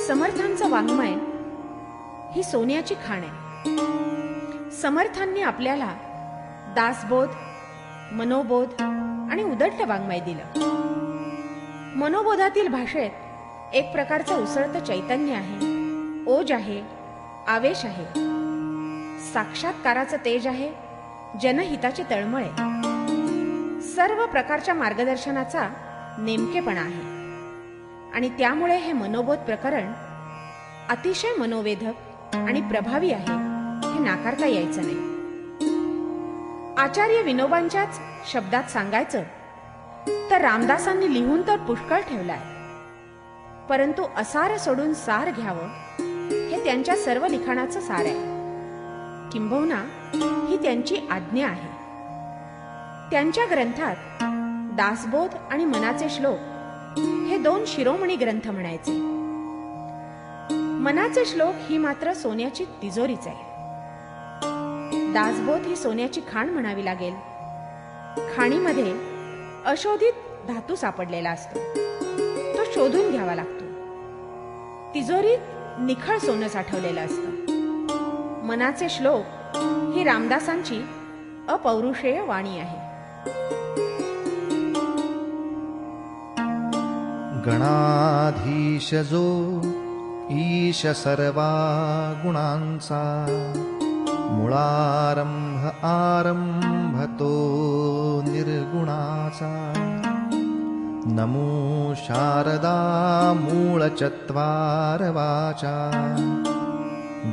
समर्थांचं वाङ्मय ही सोन्याची खाण आहे. समर्थांनी आपल्याला दासबोध, मनोबोध आणि उदट्ट वाङ्मय दिलं. मनोबोधातील भाषेत एक प्रकारचं उसळतं चैतन्य आहे, ओज आहे, आवेश आहे, साक्षात्काराचं तेज आहे, जनहिताची तळमळ आहे, सर्व प्रकारच्या मार्गदर्शनाचा नेमकेपणा आहे. आणि त्यामुळे हे मनोबोध प्रकरण अतिशय मनोवेधक आणि प्रभावी आहे हे नाकारता यायचं नाही. आचार्य विनोबांच्याच शब्दात सांगायचं तर रामदासांनी लिहून तर पुष्कळ ठेवलाय, परंतु असार सोडून सार घ्यावं हे त्यांच्या सर्व लिखाणाचं सार आहे. किंबहुना ही त्यांची आज्ञा आहे. त्यांच्या ग्रंथात दासबोध आणि मनाचे श्लोक हे दोन शिरोमणी ग्रंथ म्हणायचे. मनाचे श्लोक ही मात्र सोन्याची तिजोरीच आहे. दासबोध ही सोन्याची खाण म्हणावी लागेल. खाणीमध्ये अशोधित धातू सापडलेला असतो, तो शोधून घ्यावा लागतो. तिजोरीत निखळ सोनं साठवलेलं असतं. मनाचे श्लोक ही रामदासांची अपौरुषेय वाणी आहे. गणाधीश जो ईश सर्वा गुणांचा, मुळारंभ आरंभ तो निर्गुणाचा. नमो शारदा मूळ चत्वार वाचा,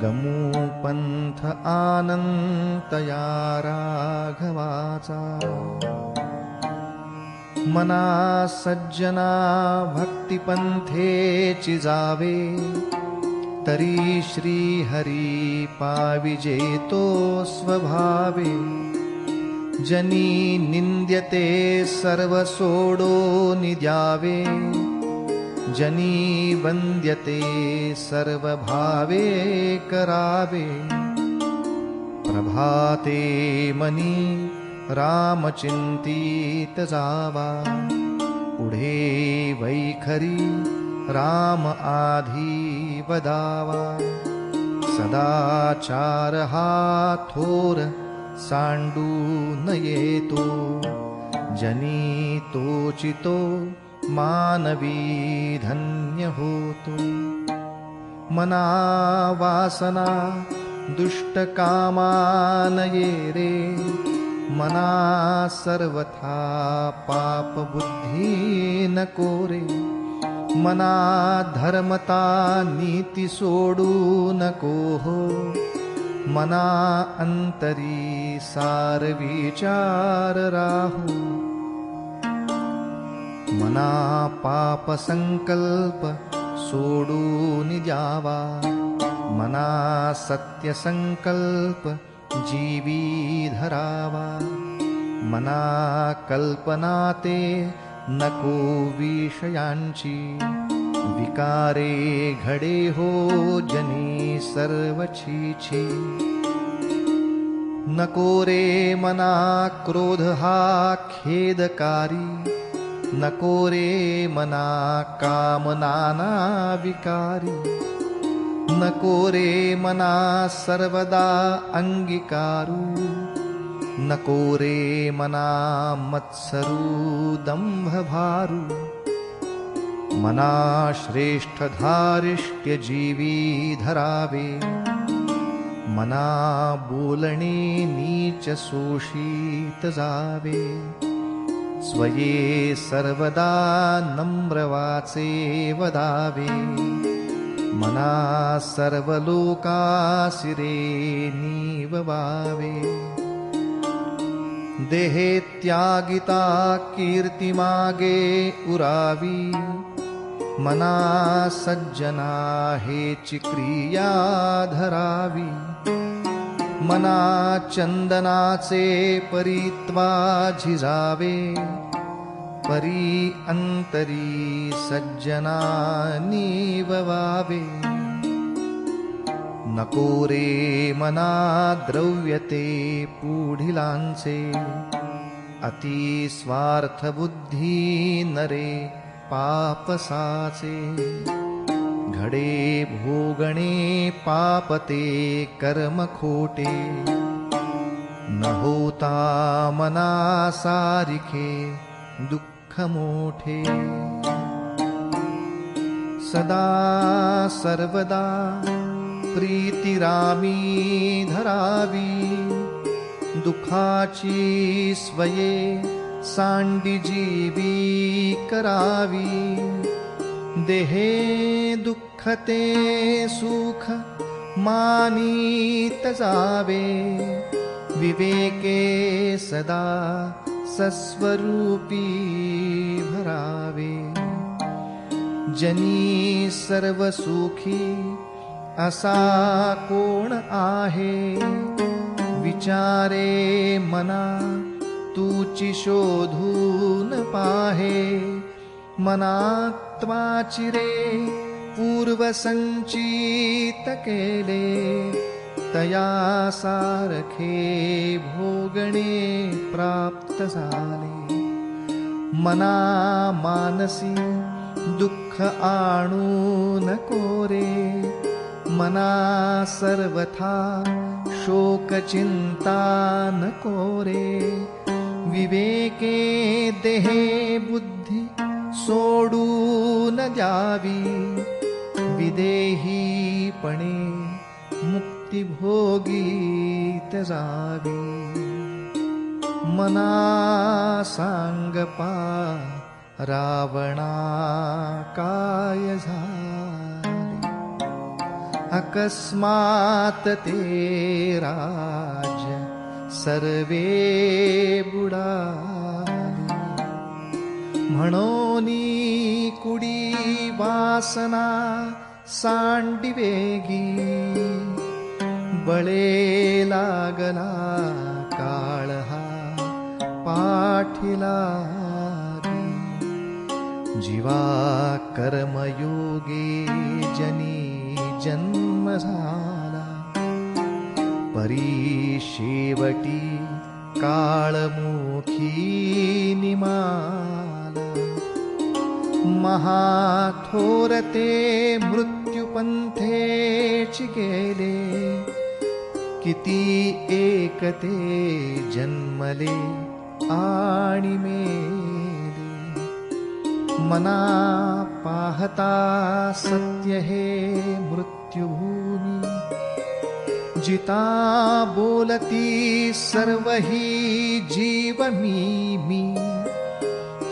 गमू पंथ आनंत या राघवाचा. मना सज्जना भक्तिपंथेची जावे, तरी श्री हरी पाविजे तो स्वभावे. जनी निंद्यते सर्व सोडोनि द्यावे, जनी वंद्यते सर्व भावे करावे. प्रभाते मनी रामचिंतित जावा, पुढे वैखरी राम आधी वदावा. सदाचार हा थोर सांडू न येतो, जनी तोचितो मानवी धन्य होतो. मना वासना दुष्ट कामान ये रे, मना सर्वथा पाप बुद्धी नको रे. मना धर्मता नीती सोडू नको हो, मना अंतरी सार विचार राहू. मना पाप संकल्प सोडून द्यावा, मना सत्य संकल्प जीवी धरावा. मना कल्पना ते नको विषयांची, विकारे घडे हो जनी सर्व छीछी. नको रे मना क्रोध हा खेदकारी, नको रे मना कामनाना विकारी. नको रे मना सर्वदा अंगीकारू, नको रे मना मत्सरू दंभ भारू. मना श्रेष्ठ धारिष्ट्य जीवी धरावे, मना बोलणे नीच शोषित जावे. स्वये सर्वदा नम्र वाचे वदावे, मना सर्व लोकासिरे नीववावे. देहे त्यागिता कीर्ती मागे उरावी, मना सज्जना हेची क्रिया धरावी. मना चंदनाचे परित्वा झिजावे, परी अंतरी सज्जना नीववावे. नको रे मना द्रव्यते पुढिलांचे, अति स्वार्थ बुद्धी नरे पापसाचे. घडे भोगणे पापते कर्म खोटे, न होता मना सारिखे दुःख मोठे. सदा सर्वदा प्रीतिरामी धरावी, दुखाची स्वये सांडी जीवी करावी. देहे दुःखते सुख मानीत जावे, विवेके सदा सस्वरूपी भरावे. जनी सर्व सुखी असा कोण आहे, विचारे मना तूची शोधून पाहे. मनात्वाची रे पूर्वसंचित केले, तया सारखे भोगणे प्राप्त झाले. मना मानसी दुःख आणू नको रे, मना सर्वथा शोक चिंता नको रे. विवेके देहे बुद्धी सोडून द्यावी, विदेहीपणे मुक्ती भोगीत जावी. मना सांगपा रावणा काय झाले, अकस्मात ते राज्य सर्वे बुडाले. म्हणोनी कुडी वासना सांडी वेगी, बळे लागला काळ हा पाठीला. जीवा कर्मयोगे जनी जन्म झाला, परी शेवटी काळमुखी निमाला. महाथोरते मृत्युपंथेची गेले, किती एकते जन्मले आणि मेले. मना पाहता सत्य हे मृत्युभूमी, जिता बोलती सर्व ही जीव मी.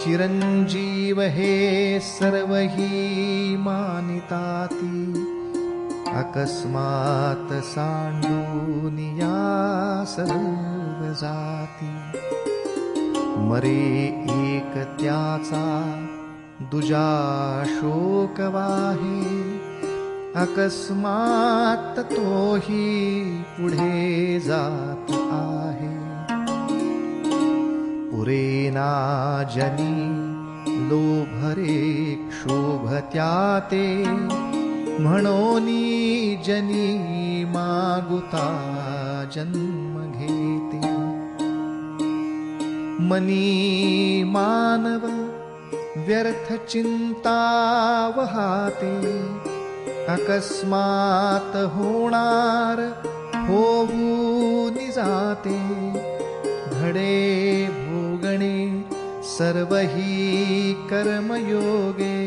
चिरंजीव हे सर्व ही मानिताती, अकस्मात सांडून या सर्व जाती. मरे एक त्याचा दुजा शोक वाहे, अकस्मात तोही पुढे जात आहे. पुरेना जनी लोभरे क्षोभत्याते, म्हणोनी जनी मागुता जन्म घेते. मनी मानव व्यर्थ चिंता वहाते, अकस्मात होणार होऊन जाते. घडे भोगणे सर्व ही कर्मयोगे,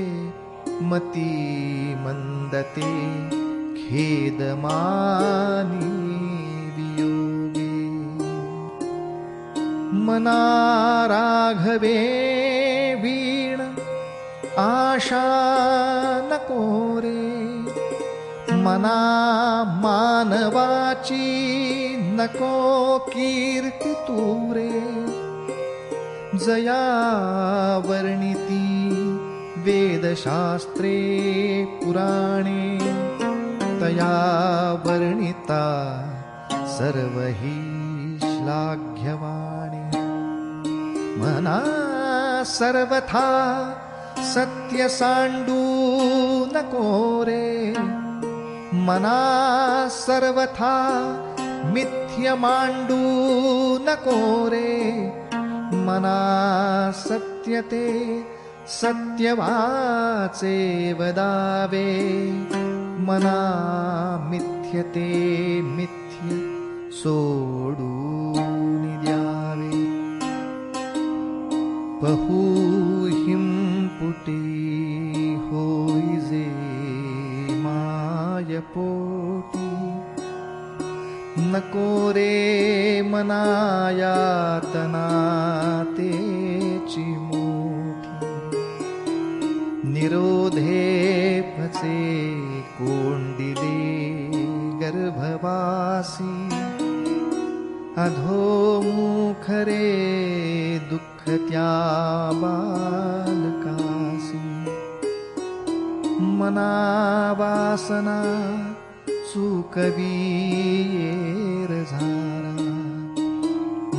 मती मंदते खेदमानी वियोगे. मना राघवे वीण आशा नको रे, मना मानवाची नको कीर्ती तुरे. जया वर्णिती वेदशास्त्रे पुराणे, तया वर्णिता सर्व ही श्लाघ्यवाणी. मना सर्वथा सत्य सांडू नको रे, मना सर्वथा मिथ्य मांडू नको रे. मना सत्यते सत्यवाचे वदावे, मना मिथ्यते मिथ्य सोडून द्यावे. बहुहिं पुटी होईजे मायपोटी, नको रे मना यातना तेची मोठी. निरोधे पचे कोंडिले गर्भवासी, अधोमुख रे दुःख त्या बालकासी. मना वासना सुकवीर झारा,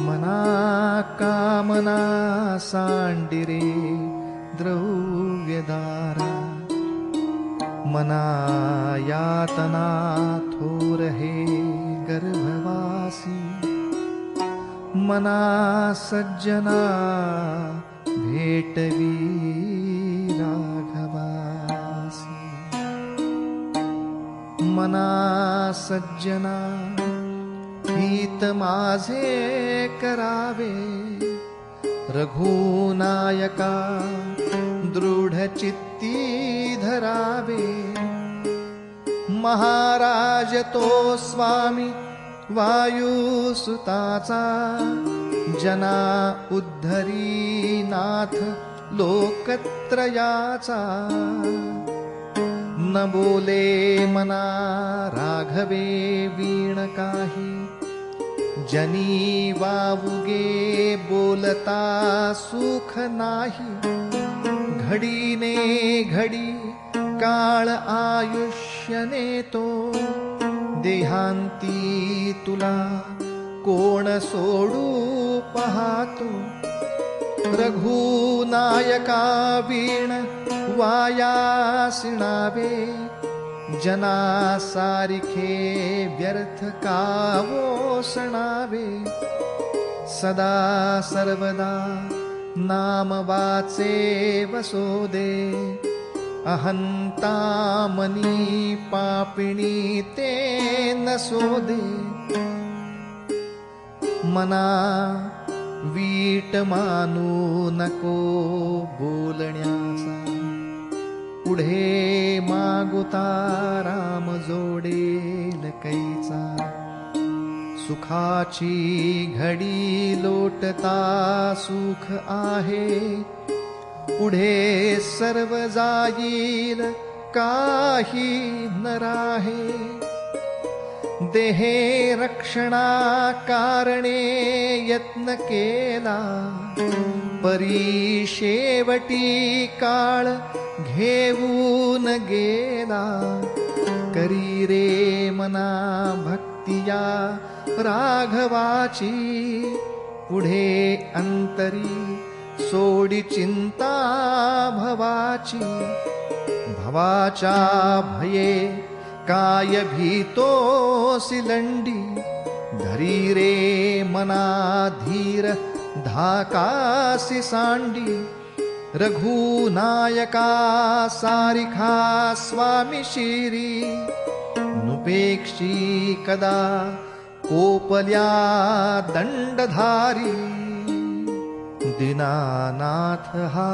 मना कामना सांडिरे द्रव्यदारा. मना यातना थोर हे गर्भवासी, मना सज्जना भेटवी राघवासी. मना सज्जना हित माझे करावे, रघुनायका दृढ चित्ती धरावे. महाराज तो स्वामी वायुसुताचा, जना उद्धरी नाथ लोकत्रयाचा. न बोले मना राघवे वीण काही, जनी वावुगे बोलता सुख नाही. घडीने घडी काळ आयुष्य नेतो, देहांती तुला कोण सोडू पाहतो. रघुनायका वीण वायासिणावे, जना सारिखे व्यर्थ कावो सणावे. सदा सर्वदा नाम वाचे वसोदे, अहंता मनी पापिणी ते नसोदे. मना वीट मानू नको बोलण्याचा, पुढे मागुता राम जोडेल कैचा. सुखाची घडी लोटता सुख आहे, पुढे सर्व जाईल काही न राहे. देहे रक्षणा कारणे यत्न केला, परी शेवटी काळ घेऊन गेला. करी रे मना भक्तिया राघवाची, पुढे अंतरी सोडी चिंता भवाची. भवाच्या भये काय भीतोसी लंडी, धरी रे मना धीर धाकासी सांडी. रघुनायका सारिखा स्वामी शिरी, नुपेक्षी कदा कोपल्या दंडधारी. दीनानाथ हा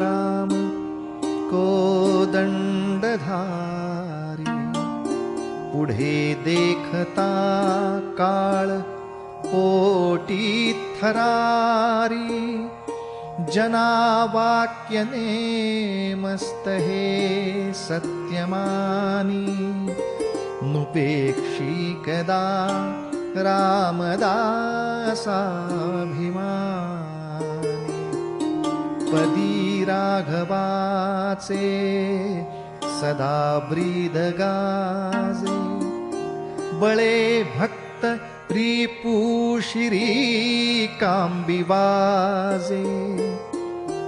राम कोदंडधारी. पुढे देखता काळ पोटी थरारी, जना वाक्यने मस्त हे सत्यमानी. नुपेक्षी कदा रामदासाभिमानी. पदी राघवाचे सदा ब्रीद गाजे, बळे भक्त रिपुशिरी कांबिवाजे.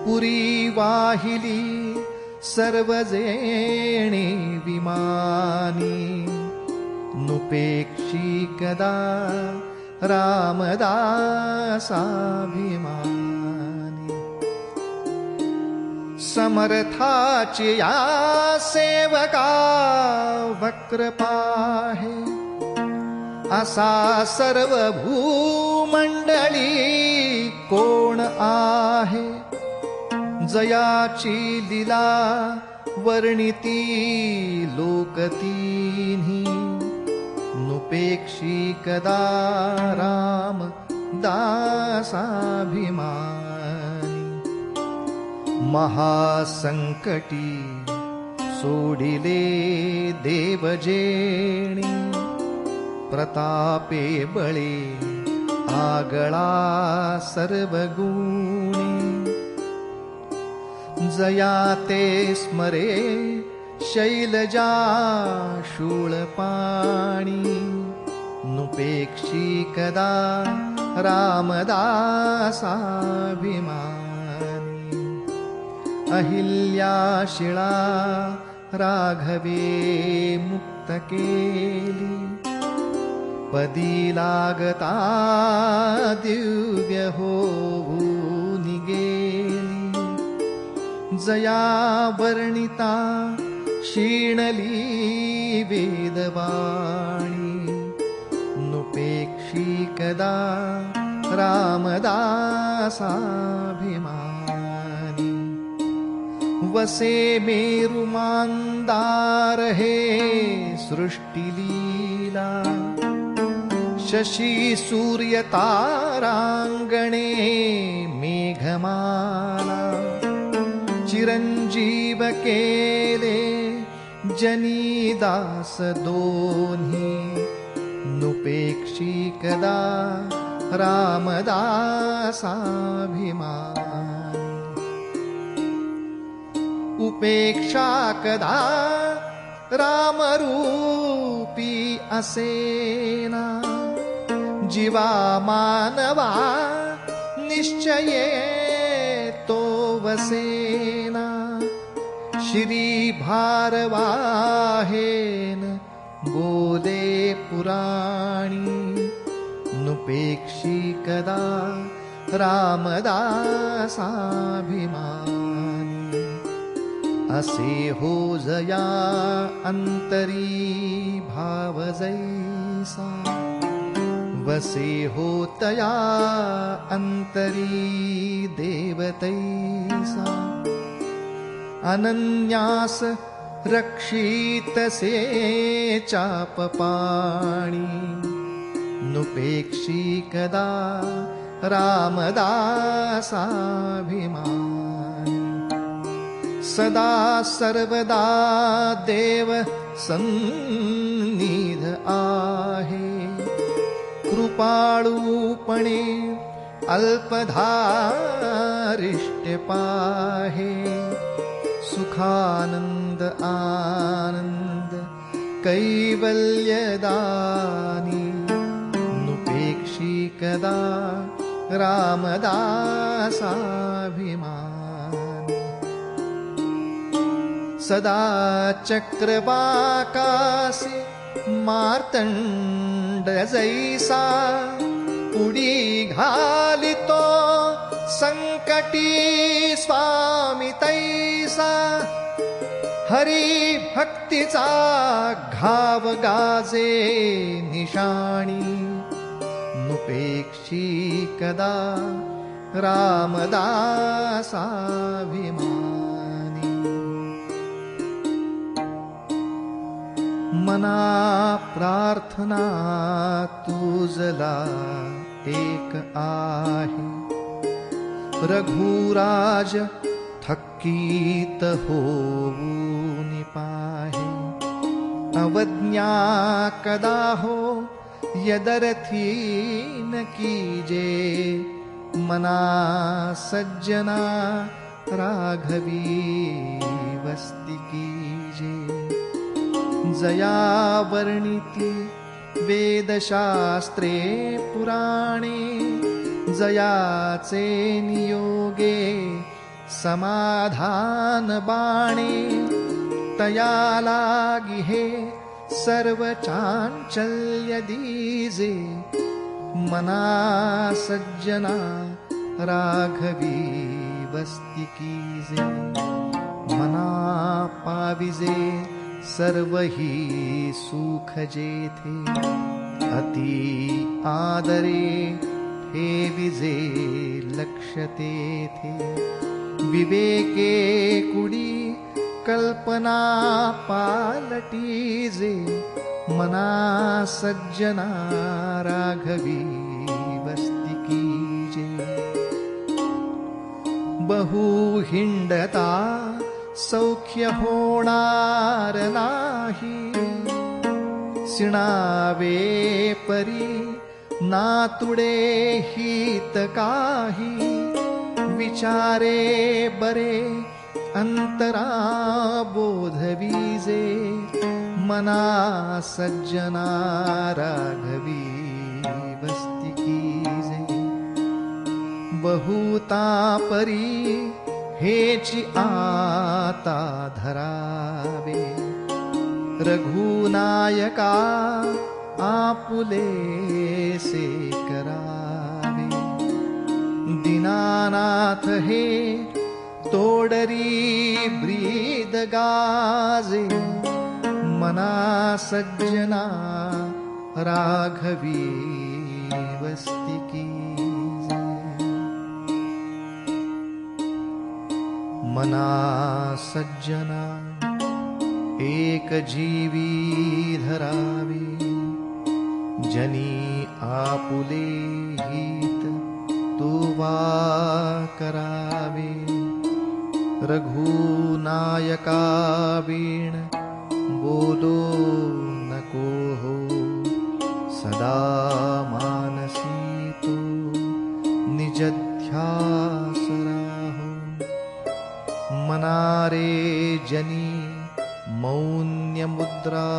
पुरी वाहिली सर्वजेणे विमानी, नुपेक्षी कदा रामदासाभिमानी. समर्थाचे या सेवका वक्र पाहे, असा सर्व भूमंडळी कोण आहे. जयाची लीला वर्णिती लोकतीन्ही, नुपेक्षी कदा राम दासाभिमानी. महासंकटी सोडिले देवजेणी, प्रतापे बळे आगळा सर्वगुणी. जया ते स्मरे शैलजा शूळपाणी, नुपेक्षी कदा रामदासाभिमानी. अहिल्याशिळा राघवे मुक्त केली, पदी लागता दिव्य होऊन गेली. जया वर्णिता क्षीणली वेदवाणी, नुपेक्षी कदा रामदासाभिमानी. वसे मेरुमांदार हे सृष्टिलीला, शशी सूर्य तारांगणे मेघमाला. चिरंजीव केले जनीदास दोन्ही, नुपेक्षी कदा रामदासाभिमानी. उपेक्षा कदा रामरूपी असेना, जीवा मानवा निश्चये तो वसेना. श्री भारवाहेन बोले पुराणी, नुपेक्षी कदा रामदासाभिमानी. असे हो जया अंतरी भाव जैसा, वसे हो तया अंतरी देवतैसा. अनन्यास रक्षितसे चापपाणी, नुपेक्षी कदा रामदासाभिमानी. सदा सर्वदा देव सन्निध आहे, कृपाळूपणे अल्पधारिष्ट्य पाहे. सुखानंद आनंद कैवल्यदानी, नुपेक्षी कदा रामदासाभिमानी. सदा चक्रवाकासी मार्तंड जैसा, उडी घालितो संकटी स्वामी तैसा. हरी भक्तीचा घाव गाजे निशाणी, नुपेक्षी कदा रामदासाभिमानी. मना प्रार्थना तुझला एक आहे, रघुराज थकीत होऊन पाहे. अवज्ञा कदा हो यदर्थी न कीजे, मना सज्जना राघवी वस्ती कीजे. जया वर्णिती वेदशास्त्रे पुराणे, जयाचे नियोगे समाधान बाणे. तया लागी हे सर्व चांचल्य दीजे, मना सज्जना राघवी वस्ती कीजे, मना पाविजे सर्वही सुख जेथे, अति आदरे ठेविजे लक्ष तेथे, विवेके कुडी कल्पना पालटीजे, मना सज्जना राघवी वस्ती कीजे. बहु हिंडता सौख्य होणार नाही, सिणावे परी नातुडे हित काही, विचारे बरे अंतरा बोधवीजे, मना सज्जना राघवी वस्ती कीजे. बहुता परी हेची आता धरावे, रघुनायका आपुले से करावे. दीनानाथ हे तोडरी ब्रीद गाजे, मना सज्जना राघवी वस्ती कीजे. मना सज्जना एक जीवी धरावी, जनी आपुले हित तुवा करावे. रघुनायका वीण बोलो नको हो, सदा मानसी तू निजध्यास राहो. मनारे जनी मौन्य मुद्रा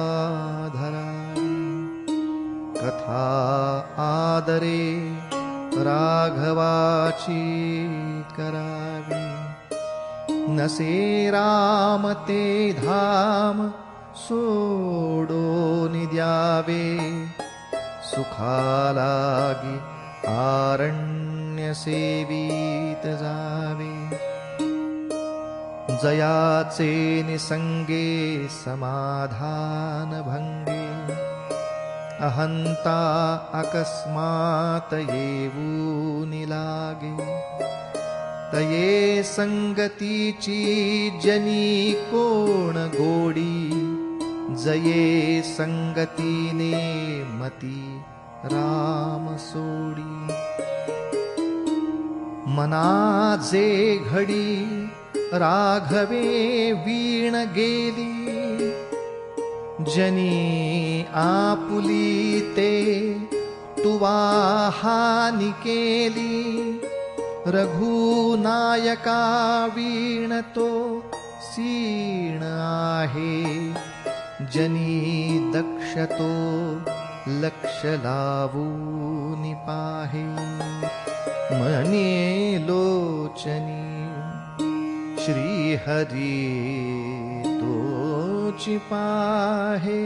धरावी, कथा आदरे राघवाची करावी. नसे राम ते धाम सोडून द्यावे, सुखालागी आरण्य सेवीत जावे. जयाचे निसंगे समाधान भंगे, अहंता अकस्मात येऊन लागे. तये संगतीची जनी कोण गोडी, जये संगतीने मती राम सोडी. मना जे घडी राघवे वीण गेली, जनी आपुली ते तुवा हानी केली. रघुनायका वीण तो सीण आहे, जनी दक्ष तो लक्ष लावून पाहे. मने लोचनी श्री हरी तोची पाहे,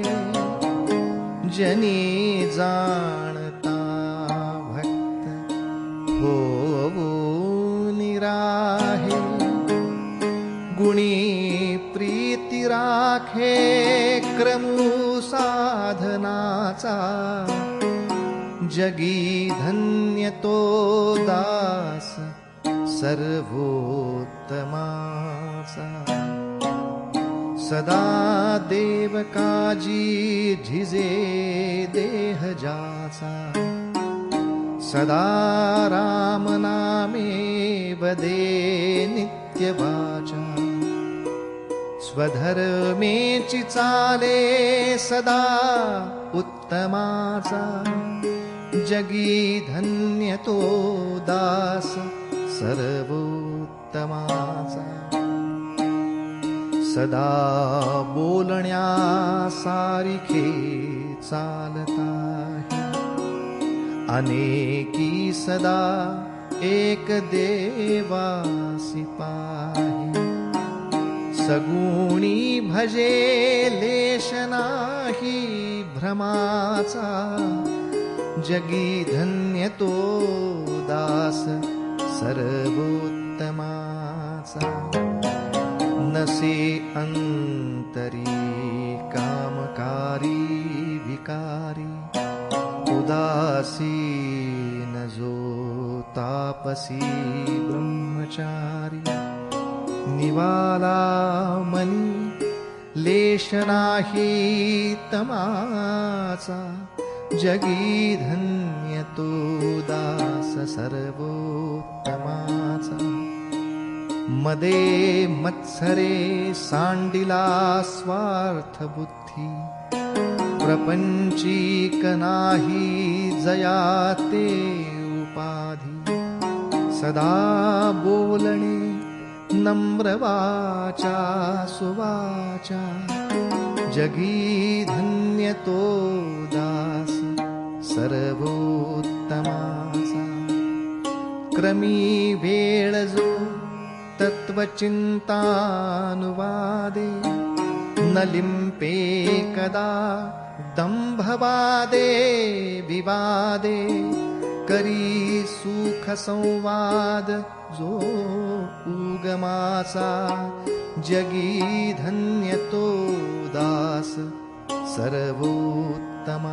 जनी जाणता भक्त होवून राहे. गुणी प्रीती राखे क्रमू साधनाचा, जगी धन्य तो दास सर्वोत्तमाचा. सदा देव काजी झिजे देह जाचा, सदा राम नामे वदे नित्य वाचा. स्वधर्मेची चाले सदा उत्तमाचा, जगी धन्य तो दास सर्वोत्तमाचा. सदा बोलण्या सारिखे चालता, अनेकी सदा एक देवासी पाही. सगुणी भजे लेश नाही भ्रमाचा, जगी धन्य तो दास सर्वोत्तमा. नसे अंतरी कामकारी विकारी उदासीन जो तापसी ब्रह्मचारी निवाला मनी लेश नाही तमाचा जगी धन्य तो दास सर्वोत्तमाचा मदे मत्सरे सांडिला स्वार्थ बुद्धी प्रपंचीक नाही जयाते उपाधी सदा बोलणे नम्र वाचा सुवाचा जगी धन्य तो दास सर्वोत्तमाचा क्रमी वेळ जो तत्वचिंतानुवादे न लिंपे कदा दंभवादे विवादे करी सुख संवाद जो उगमाचा जगी धन्य तो दास सर्वोत्तमाचा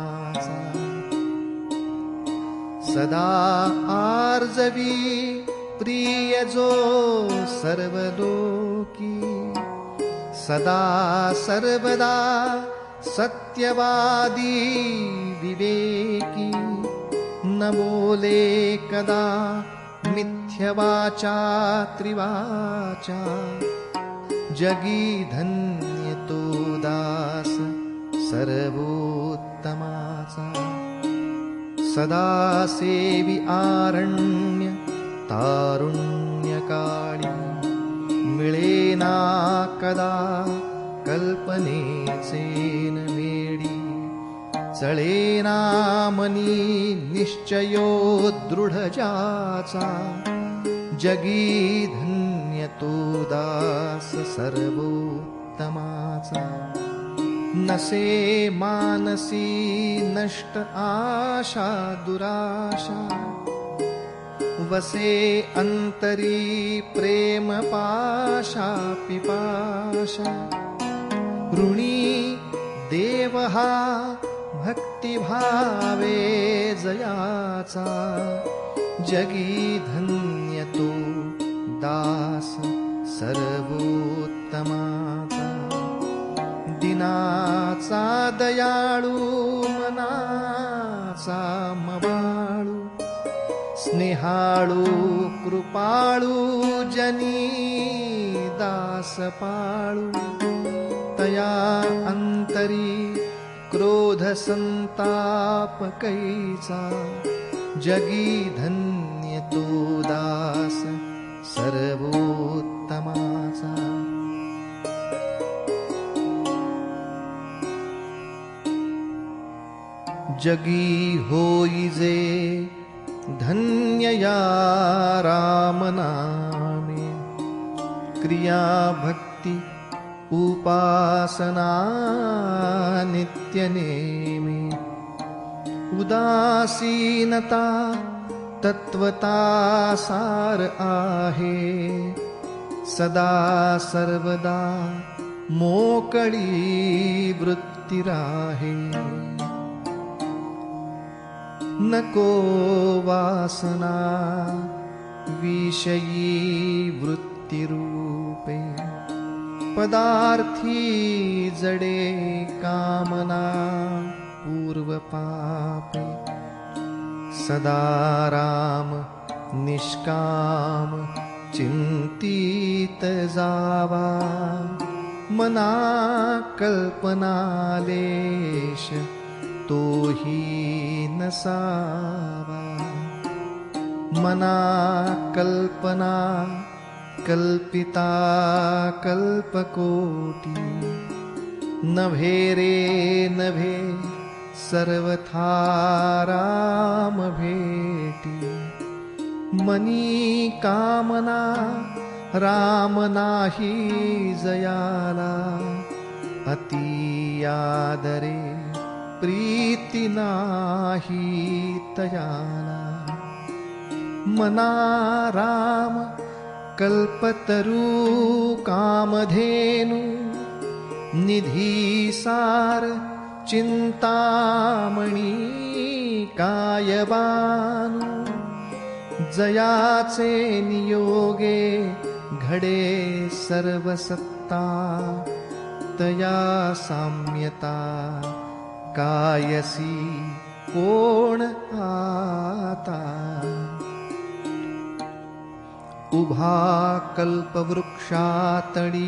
सदा आर्जवी प्रिय जो सर्वलोकी सदा सर्वदा सत्यवादी विवेकी न बोले कदा मिथ्यवाचा त्रिवाचा जगी धन्य तो दास सर्वोत्तमाचा सदा सेवी आरण्य तारुण्य काळी मिळेना कदा कल्पनेचे न मेडी चळेना मनी निश्चयो दृढ ज्याचा जगी धन्य तो दास सर्वोत्तमाचा नसे मानसी नष्ट आशा दुराशा वसे अंतरी प्रेम पाशा पिपाशा ऋणी देव हा भक्तिभावे जयाचा जगी धन्य तो दास सर्वोत्तमाचा दिनाचा दयाळू मनाचा मवाळू स्नेहाळू कृपाळू जनी दास पाळू तया अंतरी क्रोध संताप कैचा जगी धन्य तो दास सर्वोत्तमाचा जगी होई जे धन्य या राम नामे क्रिया भक्ती उपासना नित्य नेमी उदासीनता तत्वता सार आहे सदा सर्वदा मोकळी वृत्ती राहे नको वासना विषयी वृत्ती रूपे पदार्थी जडे कामना पूर्व पापे सदा राम निष्काम चिंतित जावा मना कल्पनालेश तोही नसावा मना कल्पना कल्पिता कल्पकोटी नभे रे नभे सर्वथा राम भेटी मनी कामना राम नाही जयाला अति आदरे प्रीती नाही तयाला मना राम कल्पतरू कामधेनु निधीसार चिंतामणी कायबानु जयाचे नियोगे घडे सर्वसत्ता तया साम्यता कायसी कोण आता उभा कल्पवृक्षातळी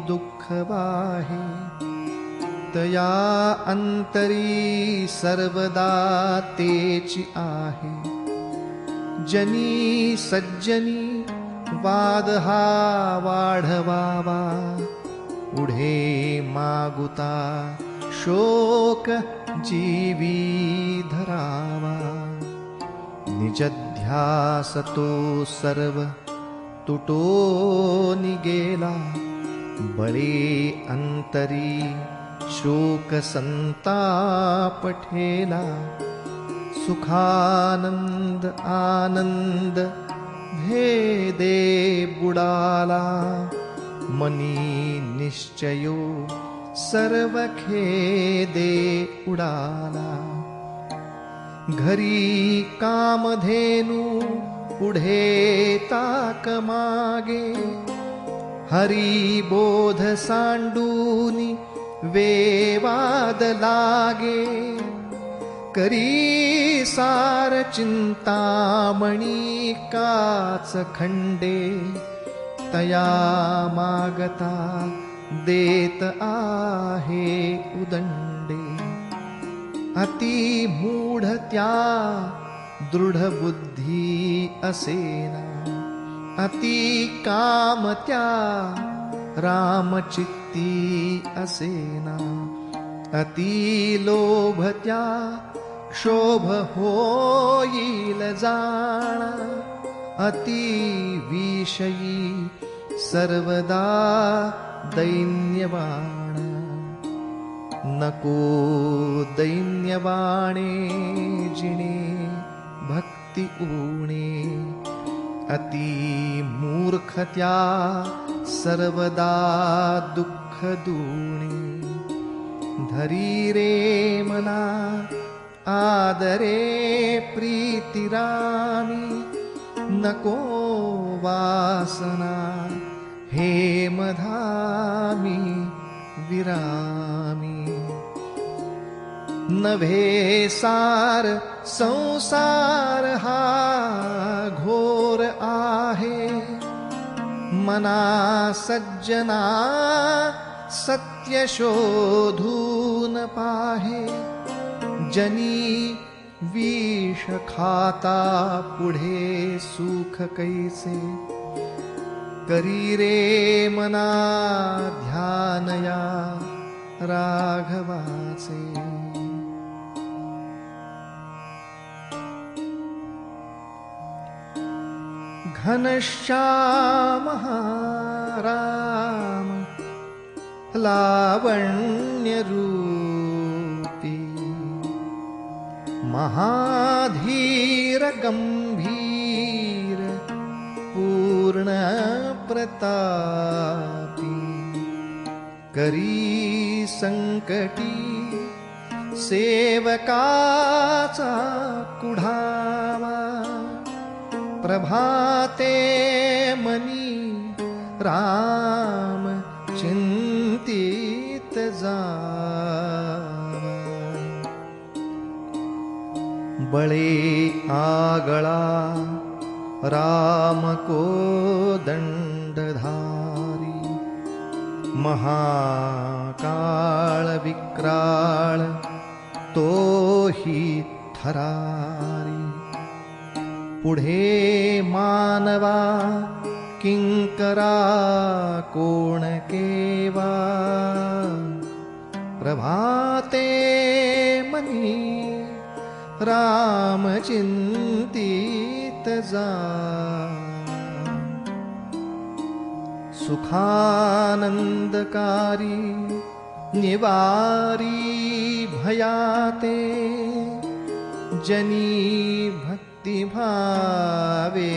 दुःख वाहे तया अंतरी सर्वदा तेची आहे जनी सज्जनी वाद हा वाढवावा उढे मागुता शोक जीवी धरावा निजध्यास तो सर्व तुटो निगेला बळे अंतरी शोक संताप ठेला सुखानंद आनंद भेदे बुडाला मनी निश्चयो सर्व खेदे उडाला घरी कामधेनु पुढे ताक मागे हरी बोध सांडूनी वेवाद लागे करी सार चिंतामणी काच खंडे तया मागता देत आहे उदंडे अति मूढ त्या दृढ बुद्धी असेना अति काम त्या रामचित्ती असेना अति लोभ त्या क्षोभ होईल जाणा अति विषयी सर्वदा दैन्यवाण नको दैन्यवाणे जिणे भक्ति ऊणे अति मूर्खत्या सर्वदा दुःख दूणे धरी रे मना आदरे प्रीतिरामी नको वासना हे मधामी विरामी नभे सार संसार हा घोर आहे मना सज्जना सत्य शोधून पाहे जनी विष खाता पुढे सुख कैसे करी रे मना ध्यानया राघवाचे घनश्याम राम लावण्य रूपी महाधीर गंभीर पूर्ण प्रतापी करी संकटी सेवकाचा कुढावा प्रभाते मनी राम चिंतित जावा बळे आगळा राम को दंडधारी महाकाळ विक्राळ तो ही थरारी पुढे मानवा किंकरा कोण केवा प्रभाते मनी राम चिंतित जा सुखानंदकारी निवारी भयाते जनी भक्ति भावे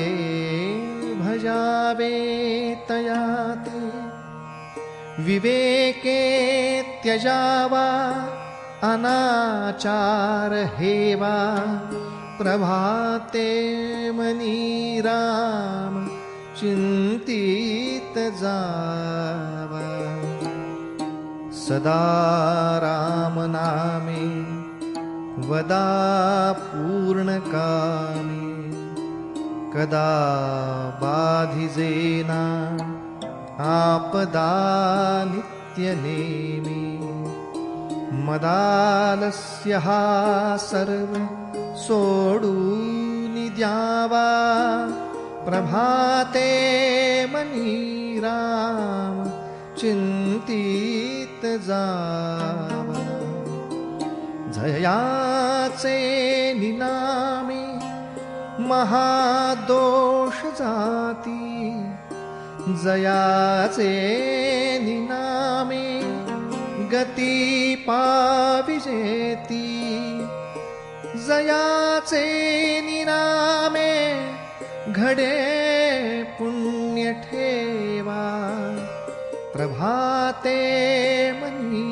भजावे तया ते विवेके त्यजावा अनाचार हेवा प्रभाते मनी राम चिंतित जावा सदा राम नामे वदा पूर्णकामी कदा बाधिजेना आपदा नित्यनेमी मदालस्य हा सर्व सोडूनि द्यावा प्रभाते मनी राम चिंतित जावा जयाचे निनामे महादोष जाती जयाचे निनामे गती पाविजेती जयाचे निनामे घडे पुण्य ठेवा प्रभाते मनी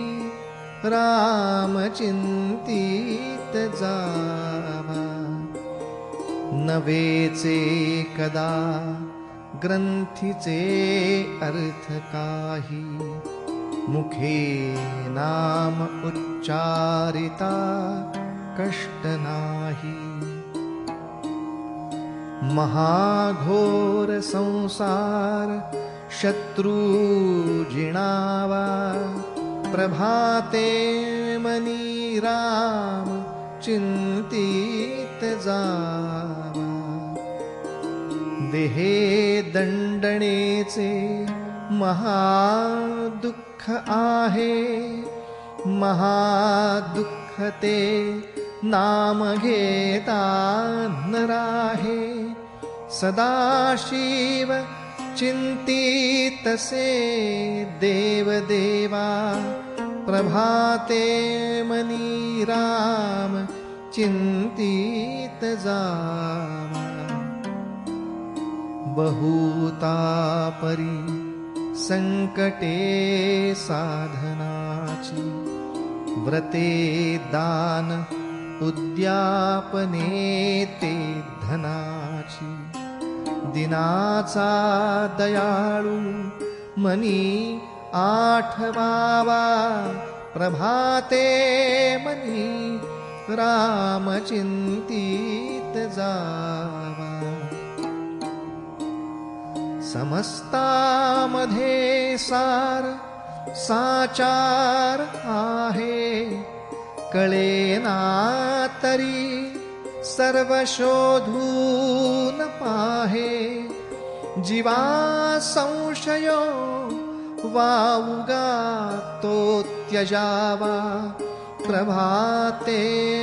राम चिंतित जावा नवेचे कदा ग्रंथीचे अर्थ काही मुखे नाम उच्चारिता कष्ट नाही महाघोर संसार शत्रु जिणावा प्रभाते मनी राम चिंतित जावा देहे दंडणेचे महादुःख आहे महादुःख ते नाम घेता नराहे सदाशिव चिंतितसे देवदेवा प्रभाते मनी राम चिंतित जावा बहुतापरी संकटे साधनाची व्रते दान उद्यापने ते धनाची दिनाचा दयाळू मनी आठवावा प्रभाते मनी राम चिंतित जावा समस्तामध्ये सार साचार आहे कळेना तरी सर्व शोधून पाहे जीवा संशयो वाउगा तो त्यजावा प्रभाते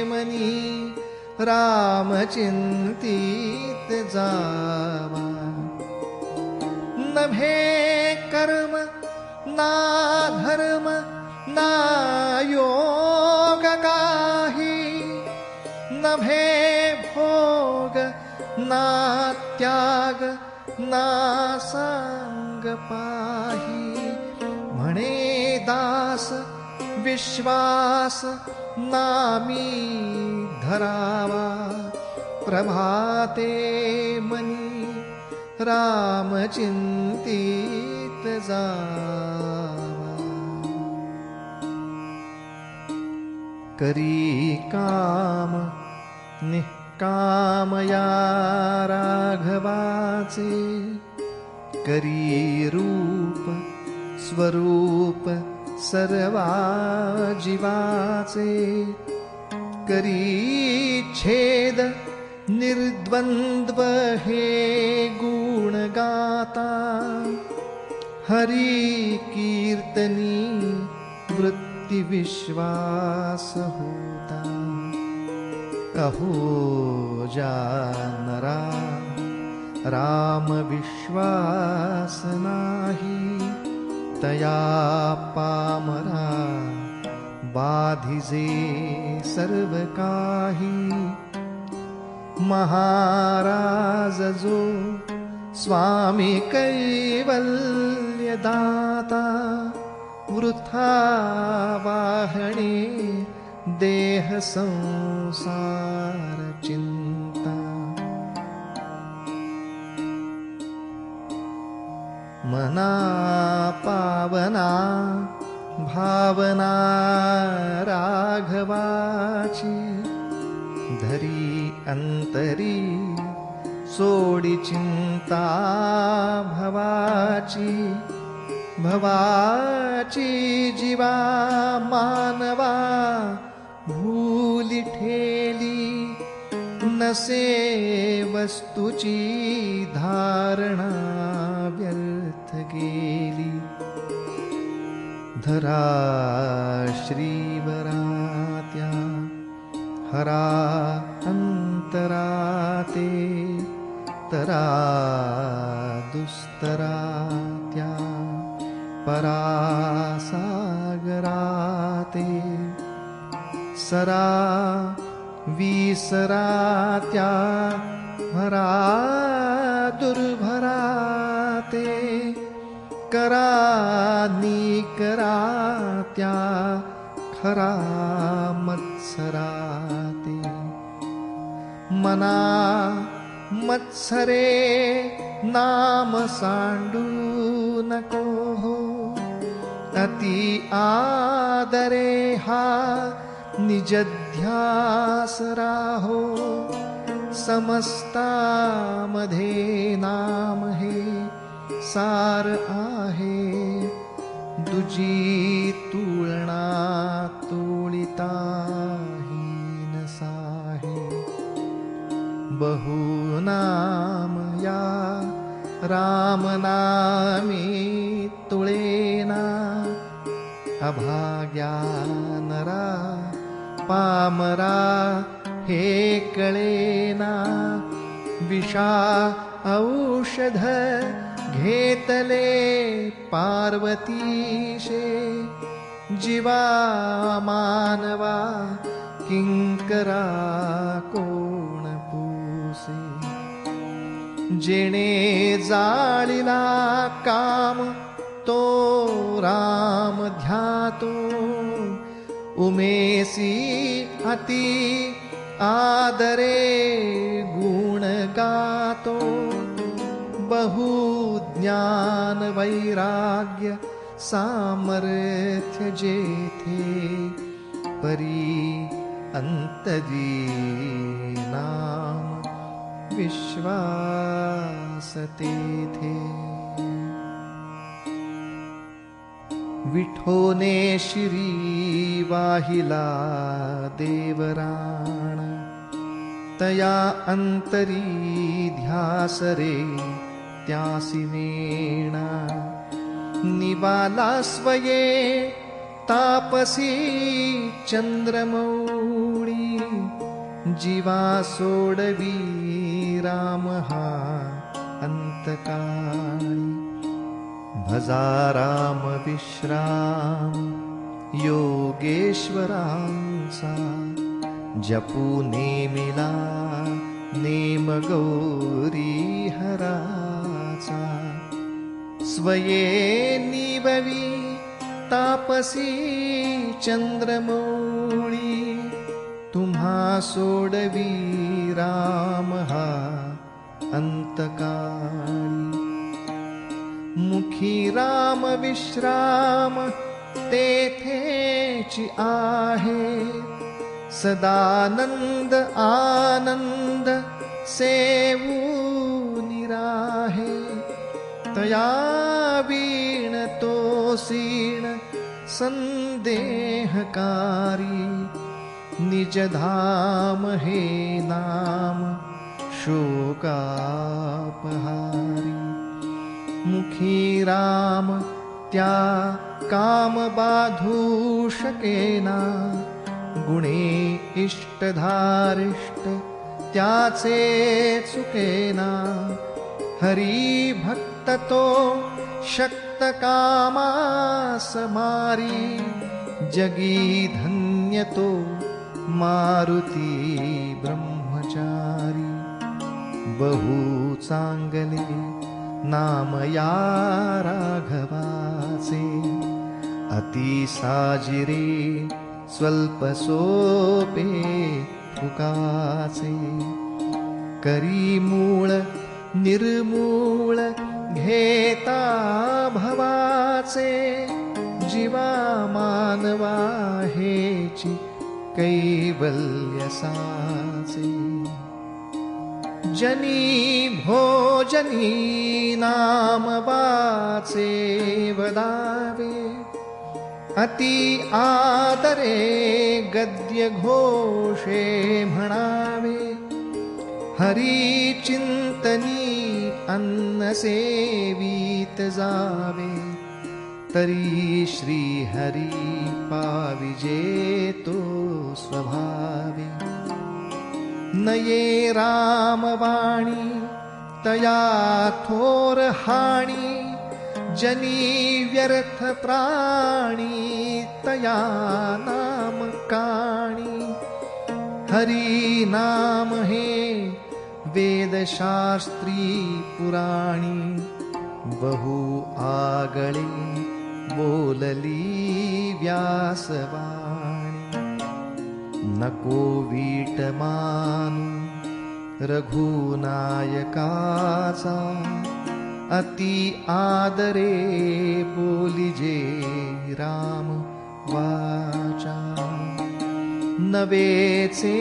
मनी राम चिंतित जावा नभे कर्म ना धर्म ना योग काही नभे भोग ना त्याग ना संग पाही म्हणे दास विश्वास नामी धरावा प्रभाते मनी राम चिंतित जावा करी काम निष्काम या राघवाचे करी रूप स्वरूप सर्वा जीवाचे करी छेद निर्द्वंद्व हे गुण गाता हरी कीर्तनी वृत्ति विश्वास होता अहो जानरा राम विश्वास नाही तया पामरा बाधिजे सर्व काही महाराज जो स्वामी कैवल्यदाता वृथा वाहणे देह संसार चिंता। मना पावना भावना राघवाची धरी अंतरी सोडी चिंता भवाची। भवाची जीवा मानवा भूली ठेली नसे वस्तूची धारणा व्यर्थ गेली। धरा श्रीवरात्या हरा अंतराते तरा दुस्तरात्या परासागराते सरा विसरात्या भरा दुर्भराते करा निकरात्या खरा मत्सराते। मना मत्सरे नाम सांडू नको हो अति आदरे हा निजध्यास राहो। समस्तामध्ये नाम हे सार आहे दुजी तुलना तुळिताहीन साहे। बहु नाम या राम नामी तुळेना अभाग्या नरा पामरा हे कळेना। विषा औषध घेतले पार्वतीशे जीवा मानवा किंकरा कोण पूसे। जेणे जाळिला काम तो राम ध्यातो उमेसी अति आदरे गुण गातो। बहु ज्ञान वैराग्य सामर्थ्य जेथे परी अंतदी नाम विश्वास तेथे। विठोने शिरी वाहिला देवराण तया अंतरी ध्यास रे त्यासी नेणा। निवाला स्वये तापसी चंद्रमौळी जीवा सोडवी राम हा अंतकाळी। भजा राम विश्राम योगेश्वरांचा जपू नेमिला नेम गौरी हराचा। स्वये निववी तापसी चंद्रमौळी तुम्हा सोडवी राम हा अंतकाळी। मुखी राम विश्राम तेथेची आहे सदानंद आनंद सेवूनि राहे। तया वीण तोसीण संदेहकारी निज धाम हे नाम शोकापहारी। मुखी राम त्या काम बाधू शकेना गुणे इष्टधारिष्ट त्याचे चुकेना। हरी भक्त तो शक्त कामास मारी जगी धन्य तो मारुती ब्रह्मचारी। बहु चांगले नाम या राघवाचे अति साजिरे स्वल्प सोपे फुकाचे करी मूळ निर्मूळ घेता भवाचे जीवा मानवा हेची कैवल्य साचे जनी भोजनी नाम वाचे वदावे अति आदरे गद्य घोषे म्हणावे हरी चिंतनी अन्न सेवित जावे तरी श्री हरी पाविजे तो स्वभावे नये रामवाणी तया थोर हाणी जनी व्यर्थ प्राणी तया नाम काणी हरी नाम हे वेदशास्त्री पुराणी बहु आगळे बोलली व्यासवाणी नको वीट मानु रघुनायकाचा अति आदरे बोलिजे राम वाचा नवेचे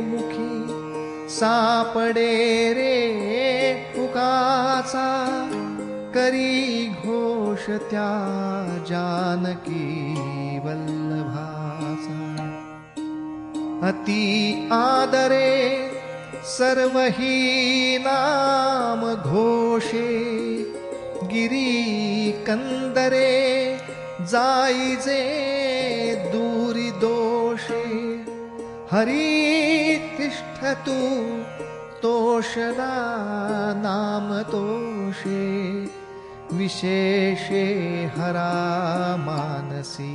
मुखी सापडे रे फुकाचा करी घोष त्या जानकी वल्लभाचा अति आदरे सर्व ही नाम घोषे गिरी कंदरे जाईजे दूरी दोषे हरी तिष्ठतु तोषला नाम तोषे विशेषे हरा मानसी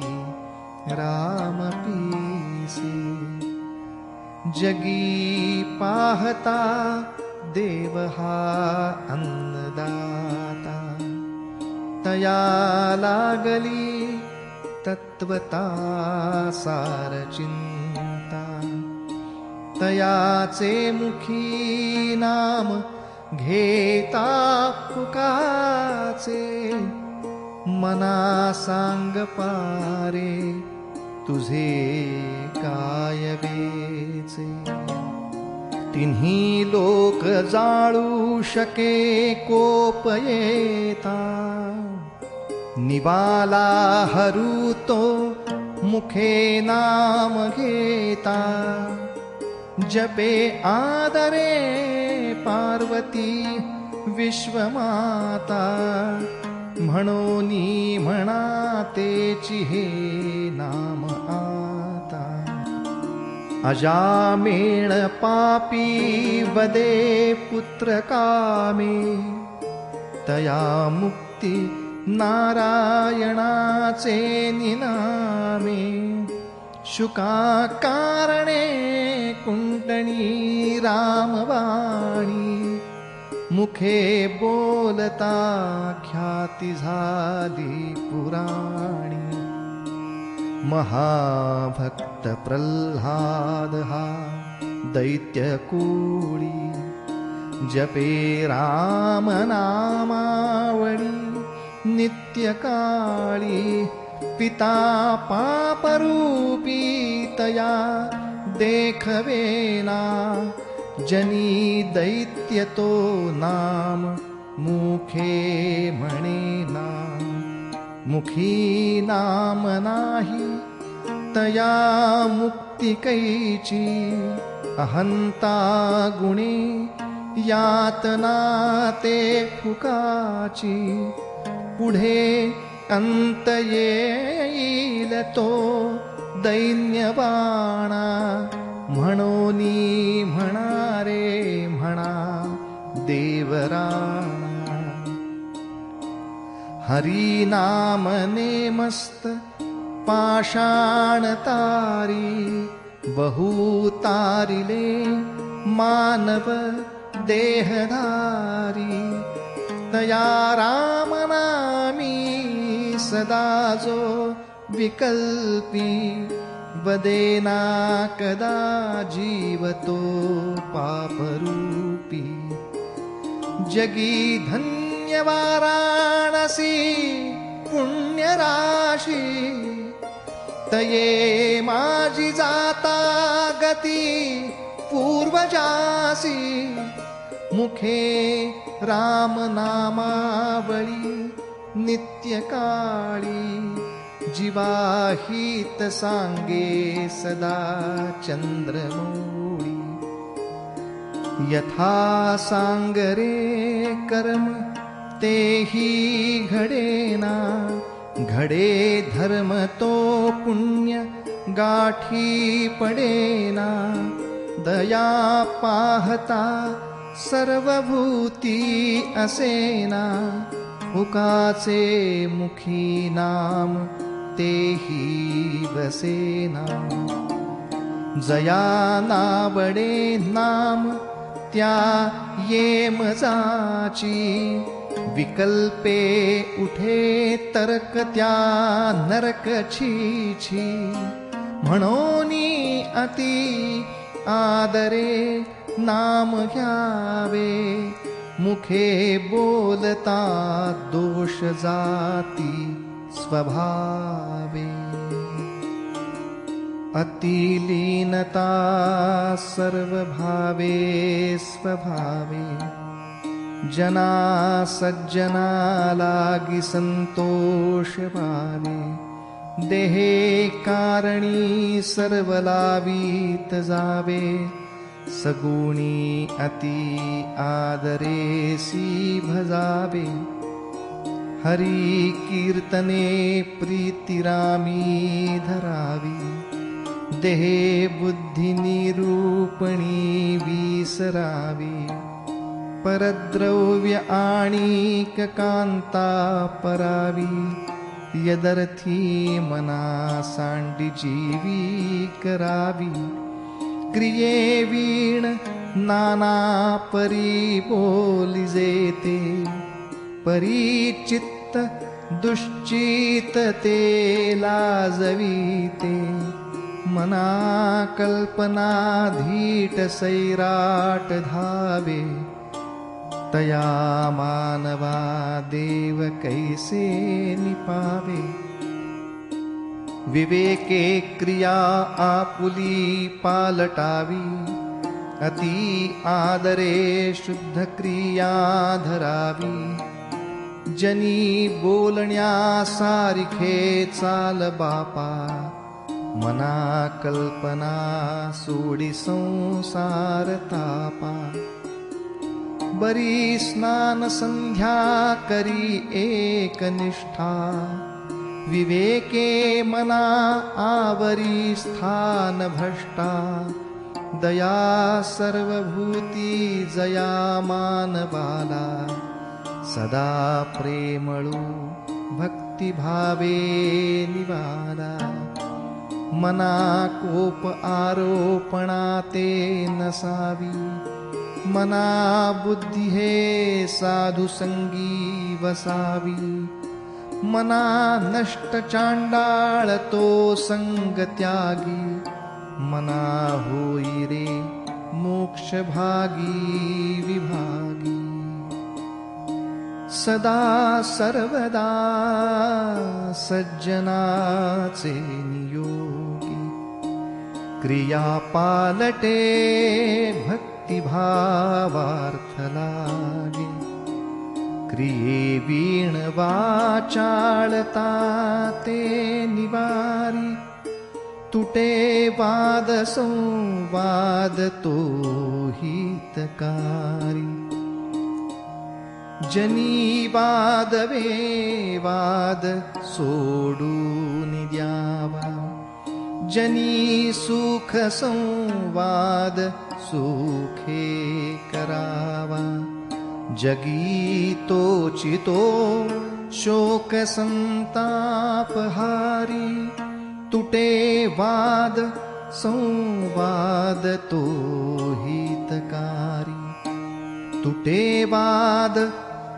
राम पीसे जगी पाहता देव हा अन्नदाता तया लागली तत्वता सार चिंता तयाचे मुखी नाम घेता फुकाचे मना सांग पारे तुझे काय वेचे तिन्ही लोक जाळू शके कोप येता निवाला हरू तो मुखे नाम घेता जपे आदरे पार्वती विश्वमाता म्हणोनी म्हणातेची हे नाम आता अजामेण पापी वदे पुत्र कामे तया मुक्ती नारायणाचे निनामे शुका कारणे कुंटणी रामवाणी मुखे बोलता ख्याती झाली पुराणी महाभक्त प्रल्हाद हा दैत्य कूळी जपे राम नामावळी नित्य काळी पिता पापरूपी तया देखवेना जनी दैत्य तो नाम मुखे म्हणेना मुखी नाम नाही तया मुक्ती कैची अहंता गुणे यातना ते फुकाची पुढे अंत येईल तो दैन्यवाणा म्हणोनी म्हणारे म्हणा देवराणा हरी नाम नेमस्त पाषाण तारी बहु तारिले मानव देहधारी तया रामनामी सदा जो विकल्पी वदेना कदा जीवतो पापरूपी जगी धन्य वाराणसी पुण्यराशी तये माझी जाता गती पूर्वजासी मुखे रामनामावळी नित्यकाळी जीवाहित सांगे सदा चंद्रमौळी यथा सांगरे कर्म तेही घडेना घडे धर्म तो पुण्य गाठी पडेना दया पाहता सर्वभूती असेना हुकाचे मुखी नाम तेही बसेना जया नाबडे नाम त्या येमजाची विकल्पे उठे तर्क त्या नरक छी म्हणोनी अति आदरे नाम घ्यावे मुखे बोलता दोष जाती स्वभावे अतिलीनता सर्वभावे स्वभावे जना सज्जना लागी संतोष पावे देहे कारणी सर्व लावीत जावे सगुणी अति आदरेसी भजावे हरी कीर्तने प्रीतिरामी धरावी देहे बुद्धी निरूपणी विसरावी परद्रव्य आणिक कांता परावी यदर्थी मना सांडी जीवी करावी क्रिये वीण नाना परी बोली जेते परिचित्त दुश्चित ते लाजवीते मना कल्पना धीट सैराट धावे तया मानवा देव कैसे निपावे विवेके क्रिया आपुली पालटावी अति आदरे शुद्ध क्रिया धरावी जनी बोलण्या सारिखे चाल बापा मना कल्पना सोडी संसार तापा बरी स्नान संध्या करी एकनिष्ठा विवेके मना आवरी स्थान भ्रष्टा दया सर्वभूती जया मानवाला सदा प्रेमळू भक्तिभावे निवाला मना कोप आरोपणा ते नसावी मना बुद्धी हे साधु संगी वसावी मना नष्ट चांडाळ तो संग त्यागी मना होई रे मोक्ष भागी विभागी सदा सर्वदा सज्जनाचे नियोगी क्रिया पालटे भक्तिभावार्थ लागे क्रिये वीण वाचाळता ते निवारी तुटे वाद संवाद तो हितकारी जनी वाद वेवाद सोडून द्यावा जनी सुख संवाद सुखे करावा जगी तोचितो शोक संताप हारी तुटे वाद संवाद तो हितकारी तुटे वाद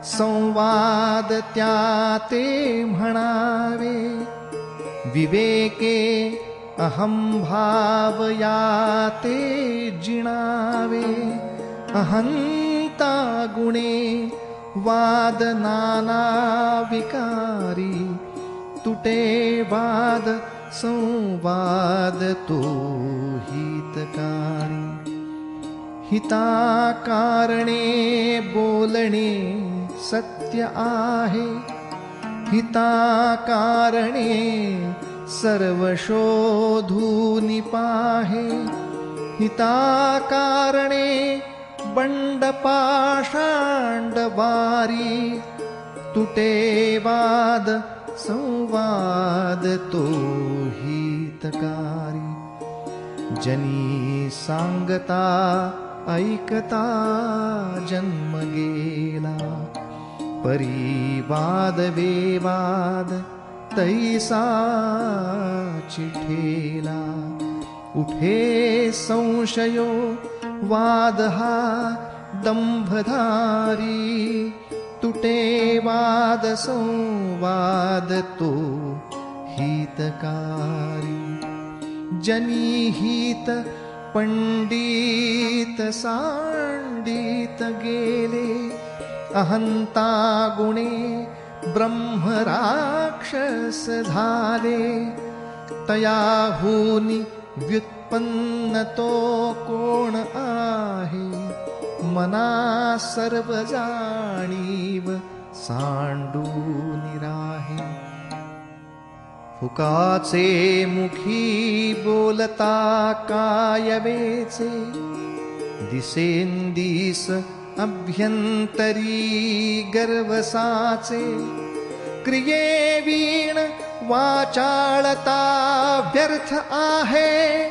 संवाद त्याते म्हणावे. विवेके अहंभाव याते जिणावे. अहंता गुणे वाद नाना विकारी. तुटे वाद संवाद तो हितकारी. हिताकारणे बोलणे सत्य आहे. हिताकारणे सर्व शोधूनि पाहे. हिताकारणे बंड पाषांड वारी. तुटे वाद संवाद तो हितकारी. जनी सांगता ऐकता जन्म गेला. परिवाद वेवाद तैसा चिठेला. उठे संशयो वाद हा दंभधारी. तुटे वाद संवाद तो हितकारी. जनिहित पंडित सांडित गेले. अहंता गुणे ब्रह्म राक्षस झाले. तयाहुनी व्युत्पन्न तो कोण आहे. मना सर्व जाणीव सांडूनि राहे. फुकाचे मुखी बोलता काय वेचे. दिसेंदिस अभ्यंतरी गर्वसाचे. क्रियेवीण वाचाळता व्यर्थ आहे.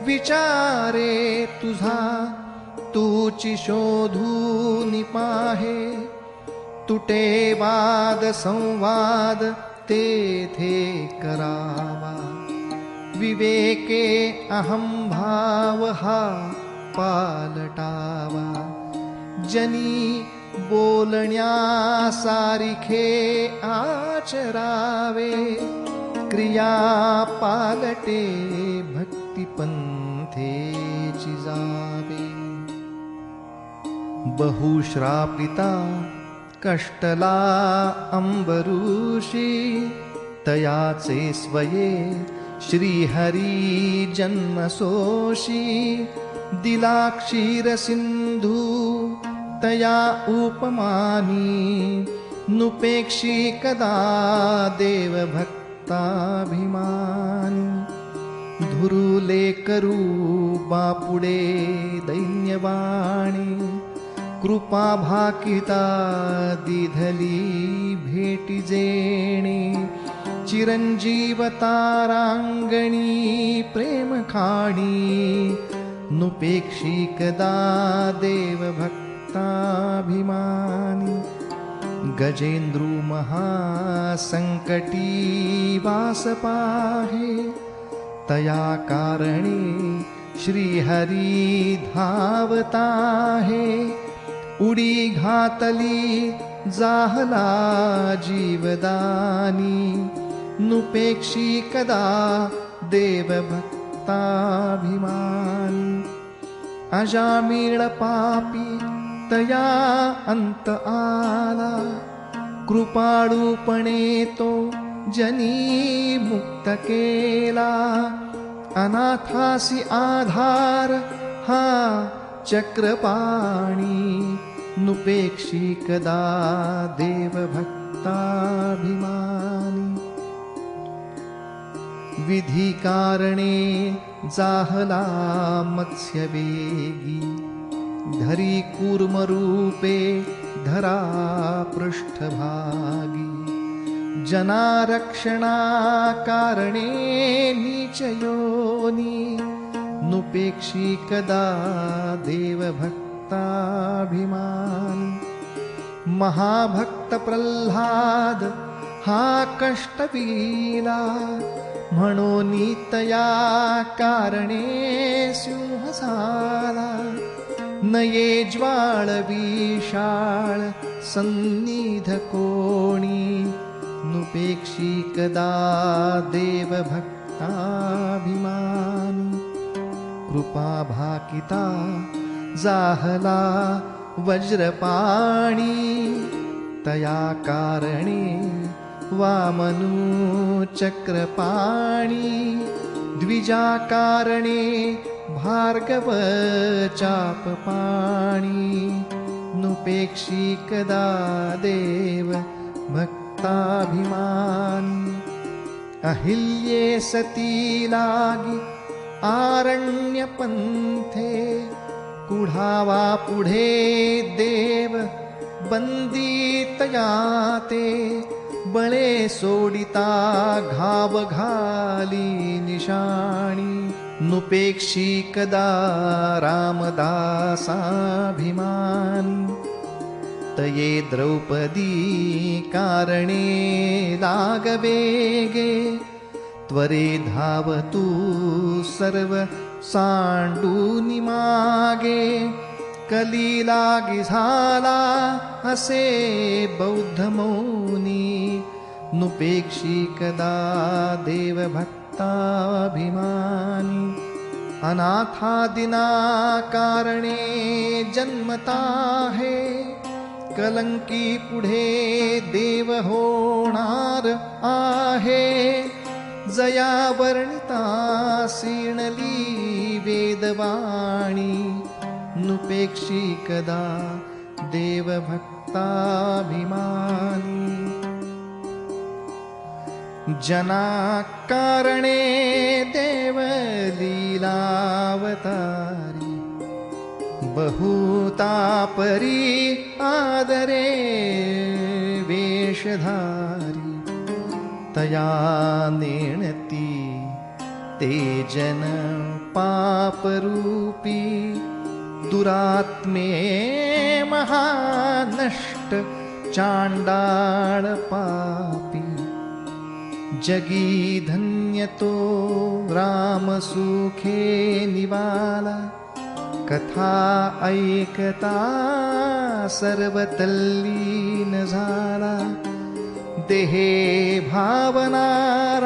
विचारे तुझा तूची शोधूनि पाहे. तुटे वाद संवाद तेथे करावा. विवेके अहंभाव हा पालटावा. जनी बोलण्यासारिखे आचरावे. क्रिया पालटे भक्ती पंथेची जावे. बहुश्रापिता कष्टला अंबरूषी. तयाचे स्वये श्रीहरी जन्मसोषी. दिला क्षीर सिंधू तया उपमानी. नुपेक्षी कदा देव भक्ताभिमानी. धुरुले करू बापुडे दैन्यवाणी. कृपा भाकिता दिधली भेटी जेणे. चिरंजीव तारांगणी प्रेम खाणी. नुपेक्षी कदा देव भक्ताभिमानी. गजेंद्रू महासंकटी वास पाहे. तया कारणे श्रीहरी धावताहे. उडी घातली जाहला जीवदानी. नुपेक्षी कदा देव भक्ताभिमानी. अजामीळ पापी तया अंत आला. कृपाळूपणे तो जनी मुक्त केला. अनाथासी आधार हा चक्रपाणी. नुपेक्षी कदा देव भक्ताभिमानी. विधी कारणे जाहला मत्स्यवेगी. धरी कूर्मरूपे धरा पृष्ठभागी. जनारक्षणा कारणे नीचयोनी. नुपेक्षी कदा देव भक्ताभिमानी. महाभक्त प्रल्हाद हा कष्टविला. म्हणून तया कारणे सिंह झाला. नये ज्वाळ विशाळ सन्निध कोणी नुपेक्षी कदा देव भक्ताभिमानी कृपा भाकिता जाहला वज्रपाणी तया कारणे वामनु चक्रपाणी द्विजा कारणे भार्गव चापपाणी नुपेक्षी कदा देव भक्ताभिमानी अहिल्ये सती लागी आरण्यपंथे कुढावा पुढे देव बंदितया ते बळे सोडिता घाव घाली निशाणी नुपेक्षी कदा रामदासाभिमानी तये द्रौपदी कारणे लागवेगे त्वरे धावतु सर्व सांडूनि मागे कलिलागी झाला असे बौद्ध मौनी नुपेक्षी कदा देव भक्ताभिमानी अनाथादिना कारणे जन्मता है कलंकी पुढे देव होणार आहे जया वर्णिता सीणली वेदवाणी नुपेक्षी कदा देव भक्ताभिमानी जना कारणे देव लीलावतारी बहुतापरी आदरे वेशधारी तया नेणती ते जन पापरूपी दुरात्मे महानष्ट चांडाळ पापी जगी धन्यतो राम सुखे निवाला कथा ऐकता सर्वतल्लीन झाला देहे भावना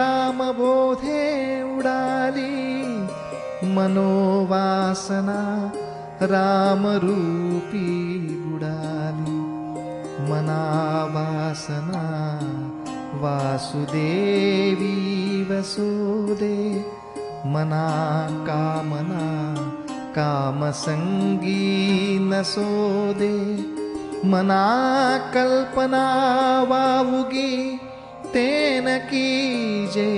रामबोधे उडाली मनोवासना रामरूपी बुडाली मनावासना वासुदेवी वसुदे मना कामना कामसंगी नसोदे मना कल्पना वावुगी तेन कीजे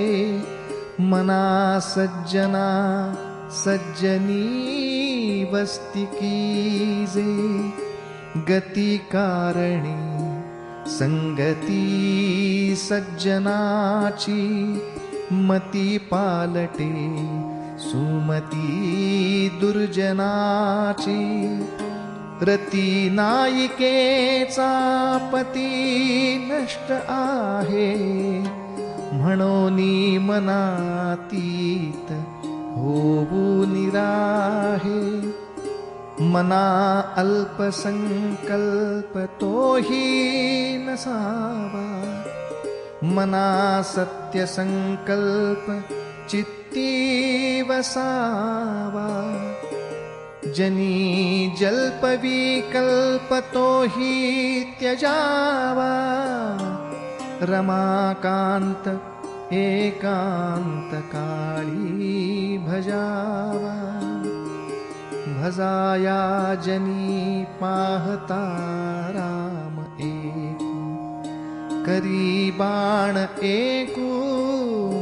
मना सज्जना सज्जनी वस्ती कीजे गती कारणी संगती सज्जनाची मती पालटे सुमती दुर्जनाची रती नायिकेचा पती नष्ट आहे म्हणोनी मनातीत होऊ निराहे मना अल्पसंकल्प तोही नसावा मना सत्यसंकल्प चित्ती वसावा जनी जल्प विकल्प तोही त्यजावा रमाकांत एकांत काळी भजावा भजाया जनी पाहता राम एकू करी बाण एकू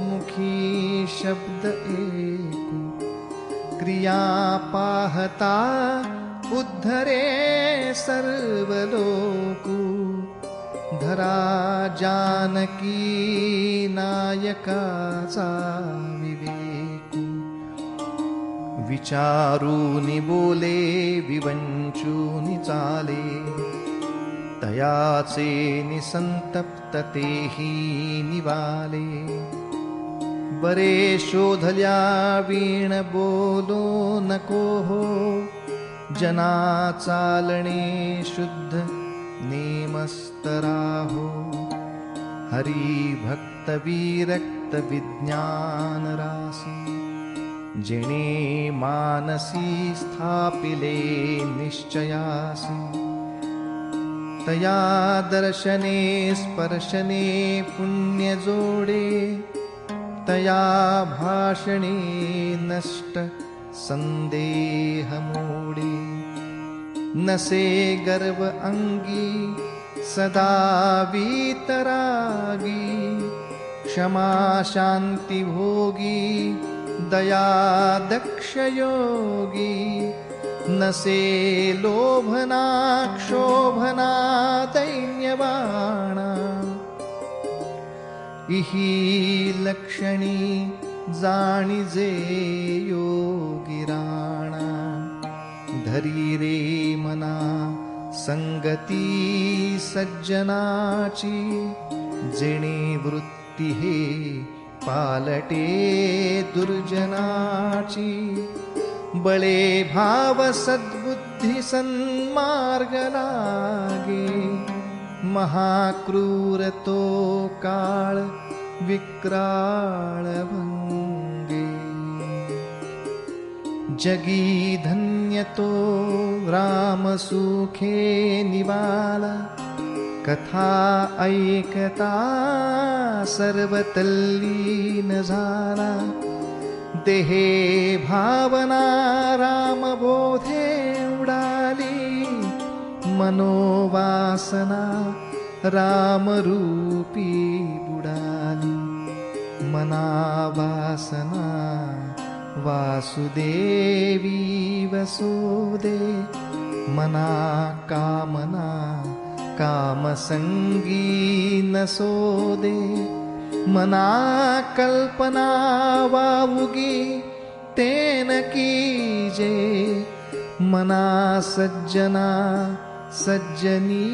मुखी शब्द एकू क्रिया पाहता उद्धरे सर्व लोकू धरा जानकी नायकाचा विवेकू विचारूनि बोले विवंचूनि चाले तयाचे निसंतप्ततेही निवाले बरे शोधल्या वीण बोलो नको हो जना चालणे शुद्ध नेमस्तराहो हरी भक्त विरक्त विज्ञान रासी जेणे मानसी स्थापिले निश्चयासी तया दर्शने स्पर्शने पुण्य जोडे तया भाषणे नष्ट संदेह मोडे नसे गर्व अंगी सदा वीतरागी क्षमा शांती भोगी दया दक्ष योगी नसे लोभना क्षोभना दैन्यवाणा इही लक्षणी जाणिजे योगिराणा धरी रे मना संगती सज्जनाची जेणे वृत्ती हे पालटे दुर्जनाची बळे भाव सद्बुद्धी सन्मार्ग लागे महाक्रूर तो काळ विक्राळ भंगे जगी धन्य तो राम सुखे निवाला कथा ऐकता सर्व तल्लीन झाला देहे भावना राम बोधे उडाली मनोवासना राम रूपी बुडाली मनावासना वासुदेवी वसुदे मना कामना कामसंगी नसोदे मना कल्पना वावुगी तेन कीजे मना सज्जना सज्जनी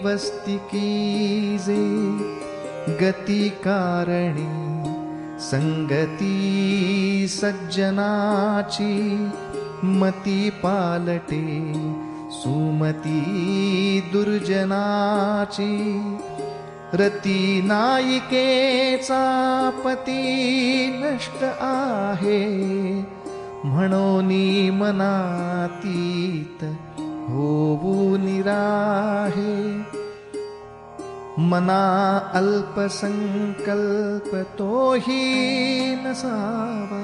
वस्ती कीजे गती कारणी संगती सज्जनाची मती पालटे सुमती दुर्जनाची रती नायिकेचा पती नष्ट आहे म्हणोनी मनातीत होऊ निराहे मना अल्पसंकल्प तोही नसावा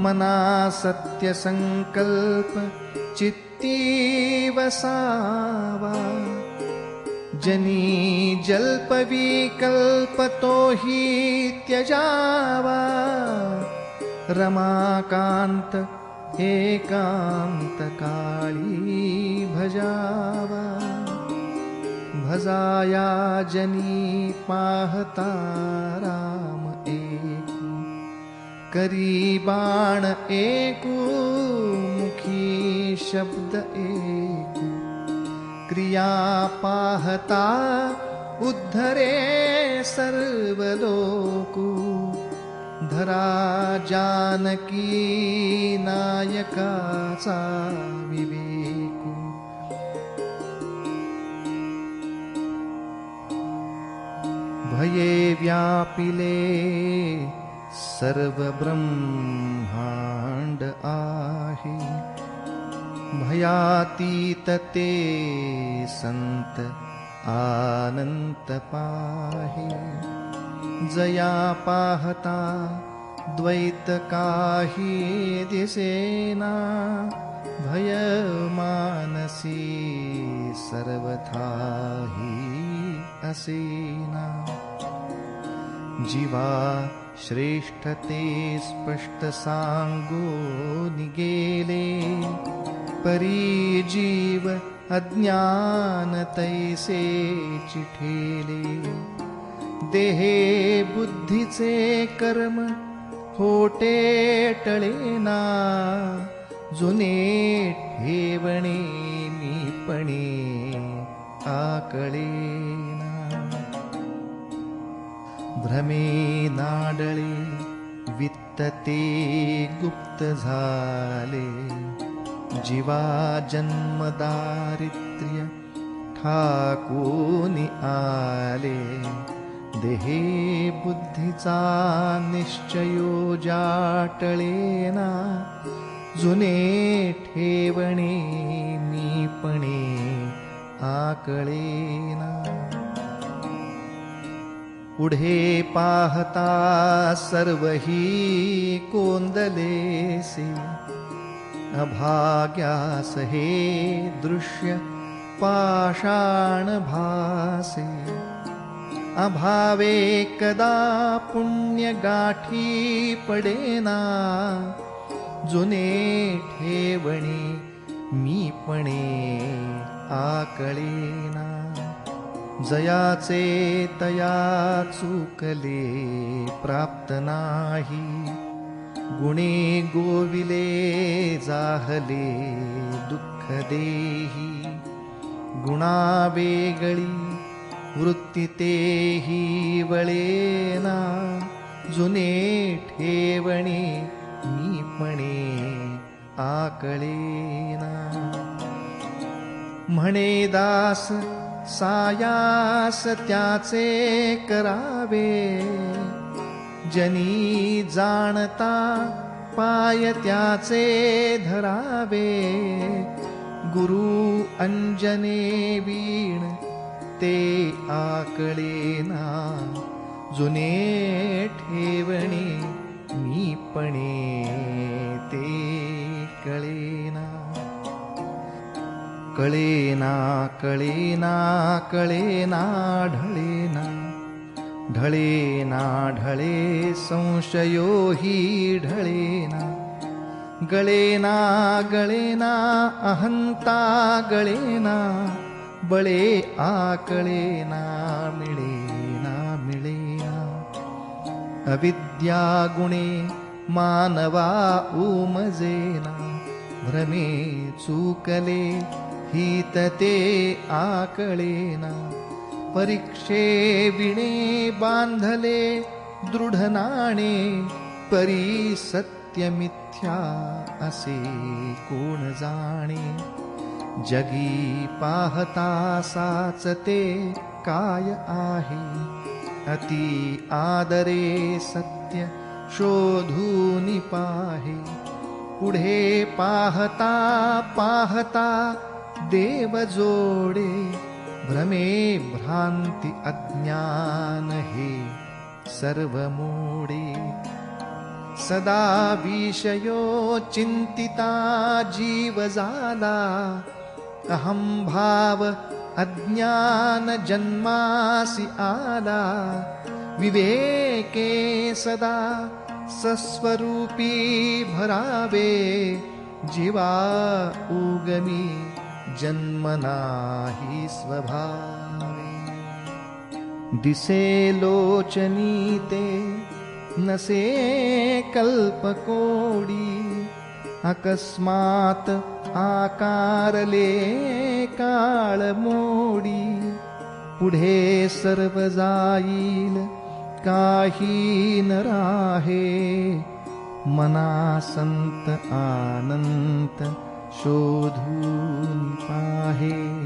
मना सत्य संकल्प चित्ती वसावा जनी जल्प विकल्प तोही त्यजावा रमाकांत एकांत काळी भजावा भजाया जनी पाहता राम एकू करी बाण एकू मुखी शब्द एकू क्रिया पाहता उद्धरे सर्व लोकू धरा जानकी नायकाचा विवेकू भये व्यापिले सर्व ब्रह्मांड आहे भयातीत ते संत आनंत पाहे जया पाहता द्वैत काही दिसेना भय मानसी सर्वथाही असेना जीवा श्रेष्ठते स्पष्ट सांगो निगेले परी जीव अज्ञान तैसे चिठेले देहे बुद्धीचे कर्म खोटे टळेना जुने ठेवणे मीपणे आकळेना भ्रमे नाडळे वित्तते गुप्त झाले जीवा जन्म दारिद्र्य ठाकूनि आले, देहे बुद्धीचा निश्चयो जाटळेना, जुने ठेवणे मीपणे आकळेना. पुढे पाहता सर्वही कोंदलेसे, अभाग्यास हे दृश्य पाषाण भासे. अभावे कदा पुण्य गाठी पडेना, जुने ठेवणे मीपणे आकळेना. जयाचे तया चुकले प्राप्त नाही, गुणे गोविले जाहले दुःख देही. गुणा वेगळी वृत्ती तेही वळेना, जुने ठेवणे मीपणे आकळेना. म्हणे दास सायास त्याचे करावे, जनी जाणता पाय त्याचे धरावे. गुरु अंजने वीण ते आकळेना, जुने ठेवणे मीपणे ते कळेना. कळेना कळेना कळेना ढळेना, ढळेना ढळे संशयो हि ढळेना. गळेना गळेना अहंता गळेना, बळे आकळेना मिळेना मिळेना. अविद्या गुणे मानवा उमजेना, भ्रमे चुकले हित ते आकळेना. परीक्षे विणे बांधले दृढ नाणे, परी सत्य मिथ्या असे कोण जाणे. जगी पाहता साचते काय आहे, अति आदरे सत्य शोधून पाहे. पुढे पाहता पाहता देव जोडे, भ्रमे भ्रांती अज्ञान हे सर्व मोडे. सदा विषयो चिंतिता जीव झाला, अहं भाव अज्ञान जन्मासी आला. विवेके सदा सस्वरूपी भरावे, जीवा उगमी जन्म नाही स्वभावे. दिसे लोचनी ते नसे कल्पकोडी, अकस्मात आकारले काळ मोडी. पुढे सर्व जाईल काही न राहे, मना संत आनंत शोधून पाहे.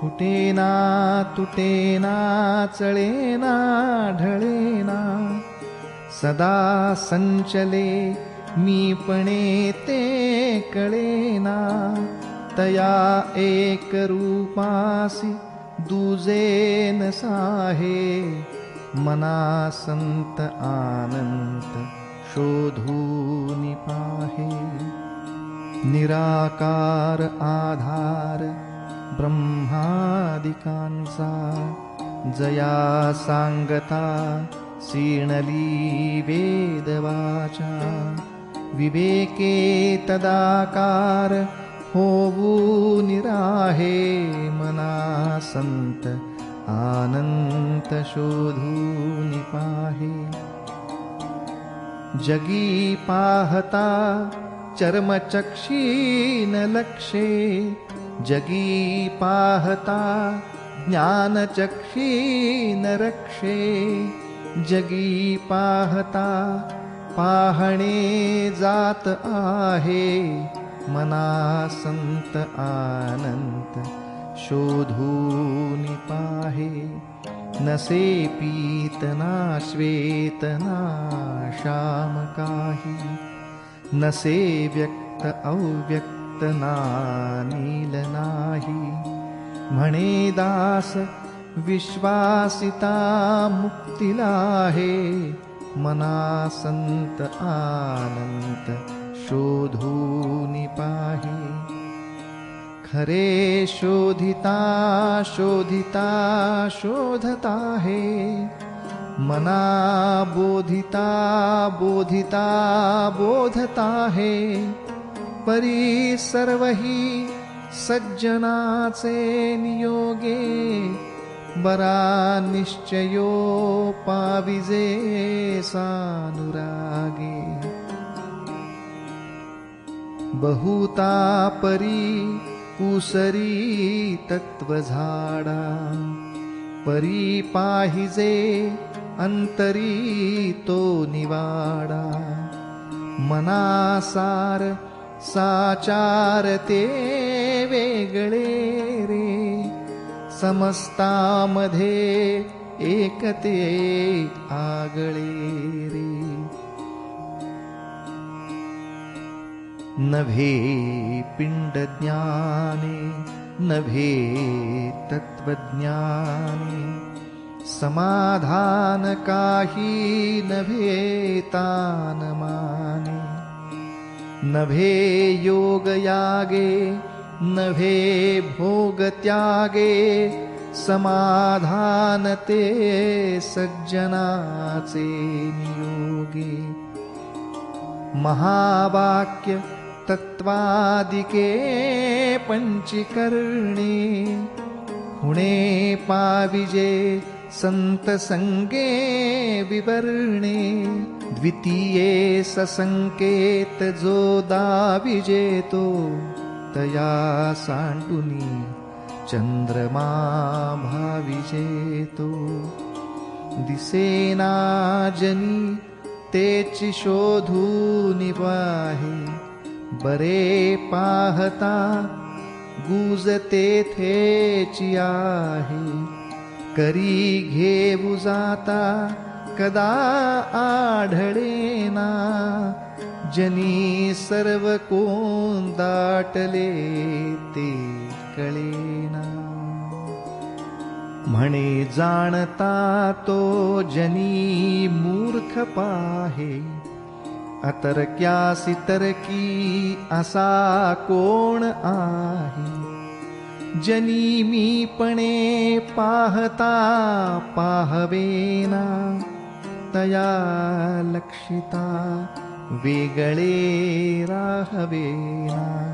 फुटेना तुटेना चळेना ढळेना, सदा संचले मीपणे ते कळेना. तया एक रूपासी दुजे न साहे, मना संत आनंत शोधून पाहे. निराकार आधार ब्रह्मादिकांचा, जया सांगता सीणली वेदवाचा. विवेके तदाकार होवून राहे, मना संत आनंत शोधून पाहे. जगी पाहता चर्मचक्षीन लक्षे, जगी पाहता ज्ञानचक्षीन रक्षे. जगी पाहता पाहणे जात आहे, मना संत अनंत शोधूनि पाहे. नसे पीत ना श्वेत ना श्याम काही. नसे व्यक्त अव्यक्त ना नील नाही. म्हणे दास विश्वासिता मुक्तीला आहे. मना संत अनंत शोधूनि पाहे. खरे शोधिता शोधिता शोधता है. मना बोधिता बोधिता बोधता है. परी सर्वही सज्जनाचे नियोगे. बरा निश्चयो पाविजे सानुरागे. बहुता परी कुसरी तत्व झाडा. परी पाहिजे अंतरी तो निवाडा. मनासार साचार ते वेगळे रे. समस्तामध्ये एकते आगळे रे. नभे पिंड ज्ञाने नभे तत्वज्ञाने. समाधान काही नभे तान माने. नभे योग यागे नभे भोग त्यागे. समाधान ते सज्जनाचे नियोगे. महावाक्य तत्वादिके पंचीकरणे. हुणे पाविजे संत संगे विवरणे. द्वितीये ससंकेत जो दाविजे तो. तया सांडुनी चंद्रमा भाविजे तो. दिसेना जनी तेची शोधूनि पाहे. बरे पाहता गुज तेथेची आहे. करी घेऊ जाता कदा आढळेना. जनी सर्व कोण दाटले ते कळेना. म्हणे जाणता तो जनी मूर्ख पाहे. अतर्क्यासी तर्की असा कोण आहे. जनी मीपणे पाहता पाहवेना. तया लक्षिता वेगळे राहवेना.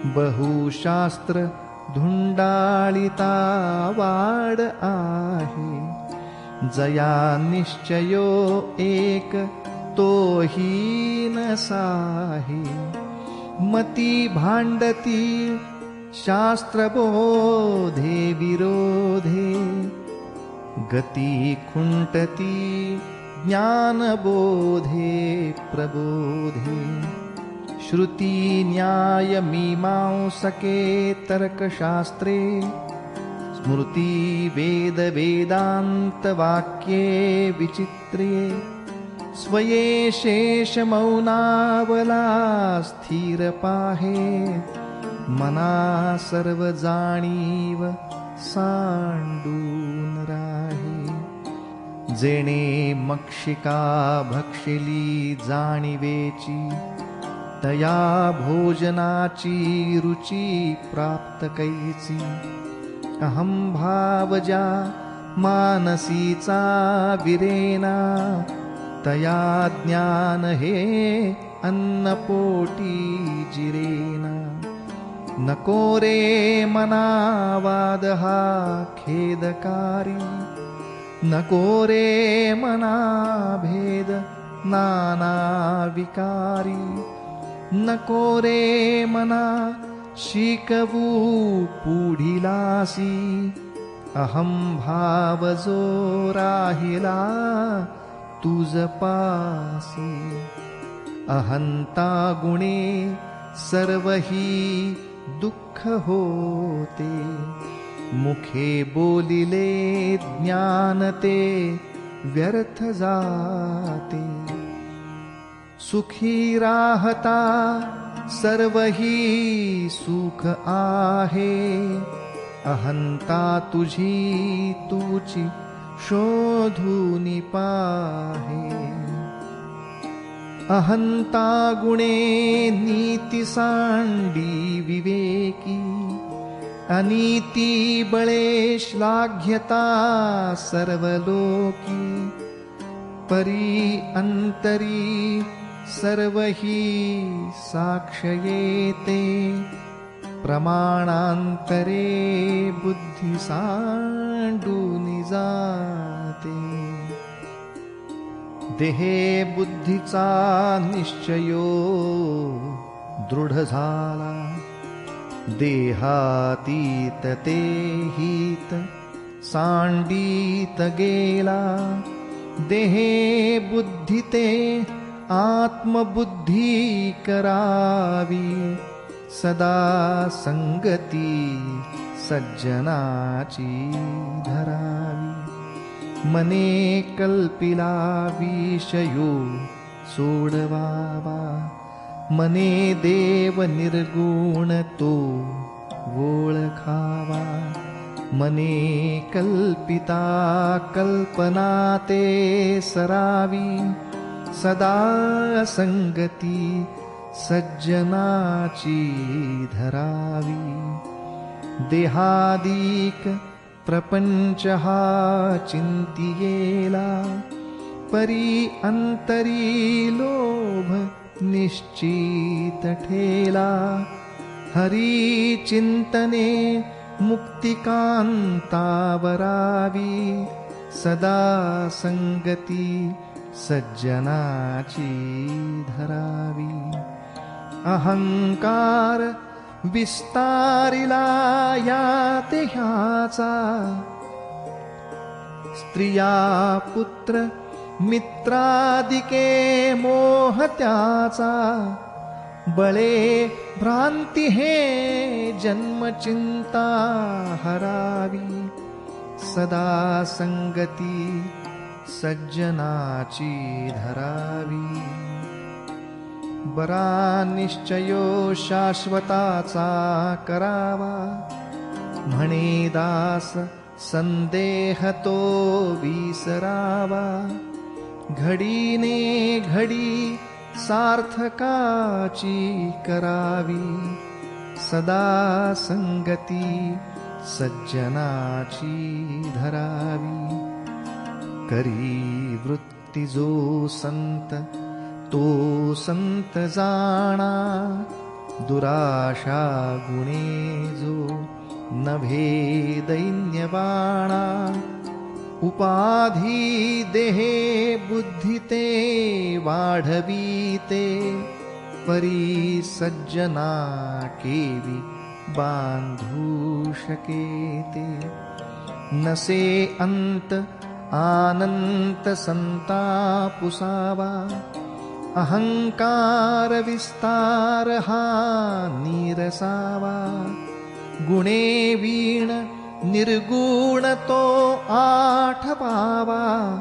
बहुशास्त्र धुंडाळिता वाड आहे. जया निश्चयो एक तोही नसाही. मती भांडती शास्त्रबोधे विरोधे. गती खुंटती ज्ञानबोधे प्रबोधे. श्रुती न्याय मीमांसके तर्कशास्त्रे. स्मृती वेद वेदांत वाक्ये विचित्रे. स्वये शेष मौनावला स्थिर पाहे. मना सर्व जाणीव सांडून राहे. जेणे मक्षिका भक्षिली जाणीवेची. तया भोजनाची रुची प्राप्त कैची. अहं भावजा मानसीचा विरेना. तया ज्ञान हे अन्नपोटी जिरेना. नको रे मना वाद हा खेदकारी. नको रे मना भेद नाना विकारी. नको रे मना शिकवू पुढिलासी. अहं भाव जो राहिला तुझ पासी. अहंता गुणे सर्वही दुःख होते. मुखे बोलिले ज्ञान ते व्यर्थ जाते. सुखी राहता सर्वही सुख आहे. अहंता तुझी तुची शोधूनि पाहे. अहंता गुणे नीती सांडी विवेकी. अनीती बळे श्लाघ्यता सर्वलोकी. परी अंतरी सर्वही साक्षयेते. प्रमाणांतरे बुद्धी सांडूनि जाते. देहे बुद्धीचा निश्चयो दृढ झाला. देहातीत ते हित सांडीत गेला. देहे बुद्धी ते आत्मबुद्धी करावी. सदा संगती सज्जनाची धरावी. मने कल्पिला विषयो सोडवावा. मने देव निर्गुण तो ओळखावा. मने कल्पिता कल्पना ते सरावी. सदा संगती सज्जनाची धरावी. देहादिक प्रपंच हा चिंतियेला. परी अंतरी लोभ निश्चित ठेला. हरी चिंतने मुक्तिकांता वरावी. सदा संगती सज्जनाची धरावी. अहंकार विस्तारिला याते ह्याचा. स्त्रिया पुत्र मित्रादिके मोह त्याचा. बळे भ्रांती हे जन्मचिंता हरावी. सदा संगती सज्जनाची धरावी. बरा निश्चयो शाश्वताचा करावा. म्हणे दास संदेह तो विसरावा. घडीने घडी सार्थकाची करावी. सदा संगती सज्जनाची धरावी. करी वृत्ती जो संत तो संत जाणा. दुराशा गुणे जो नभे दैन्यवाणा. उपाधी देहे बुद्धी ते वाढवीते. परी सज्जना केवी बांधू शकेते. नसे अंत आनंत संता पुसावा. अहंकार विस्तार हा नीरसावा. गुणे वीण निर्गुण तो आठवावा.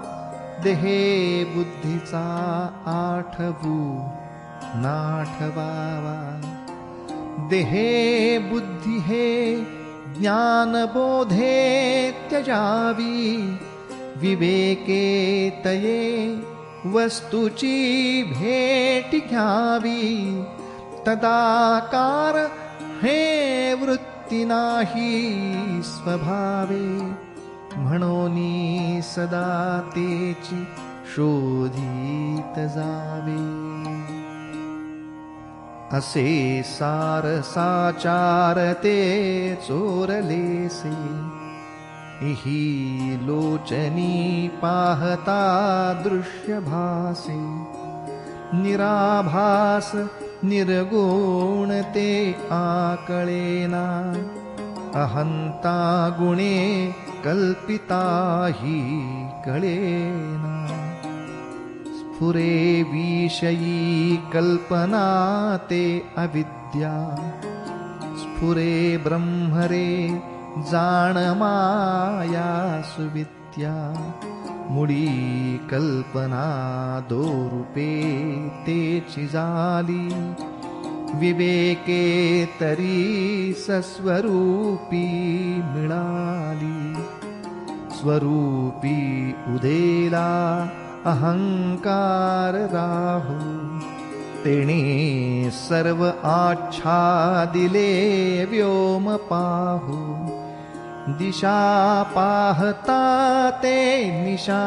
देहे बुद्धीचा आठवू नाठवावा. देहे बुद्धी हे ज्ञान बोधे त्यजावी. विवेके तये वस्तूची भेट घ्यावी. तदाकार हे वृत्ती नाही स्वभावे. म्हणोनी सदा तेची शोधित जावे. असे सार साचार ते चोरलेसे. इही लोचनी पाहता दृश्य भासे. निराभास निर्गुण ते आकळेना. अहंता गुणे कल्पिता ही कळेना. स्फुरे विषयी कल्पना ते अविद्येने. विद्या स्फुरे ब्रह्मरे जाण माया सुविद्या मुडी कल्पना दोरूपे तेची जाली विवेके तरी सस्वरूपी मिळाली स्वरूपी उदेला अहंकार राहू तेणे सर्व आच्छादिले व्योम पाहू दिशा पाहता ते निशा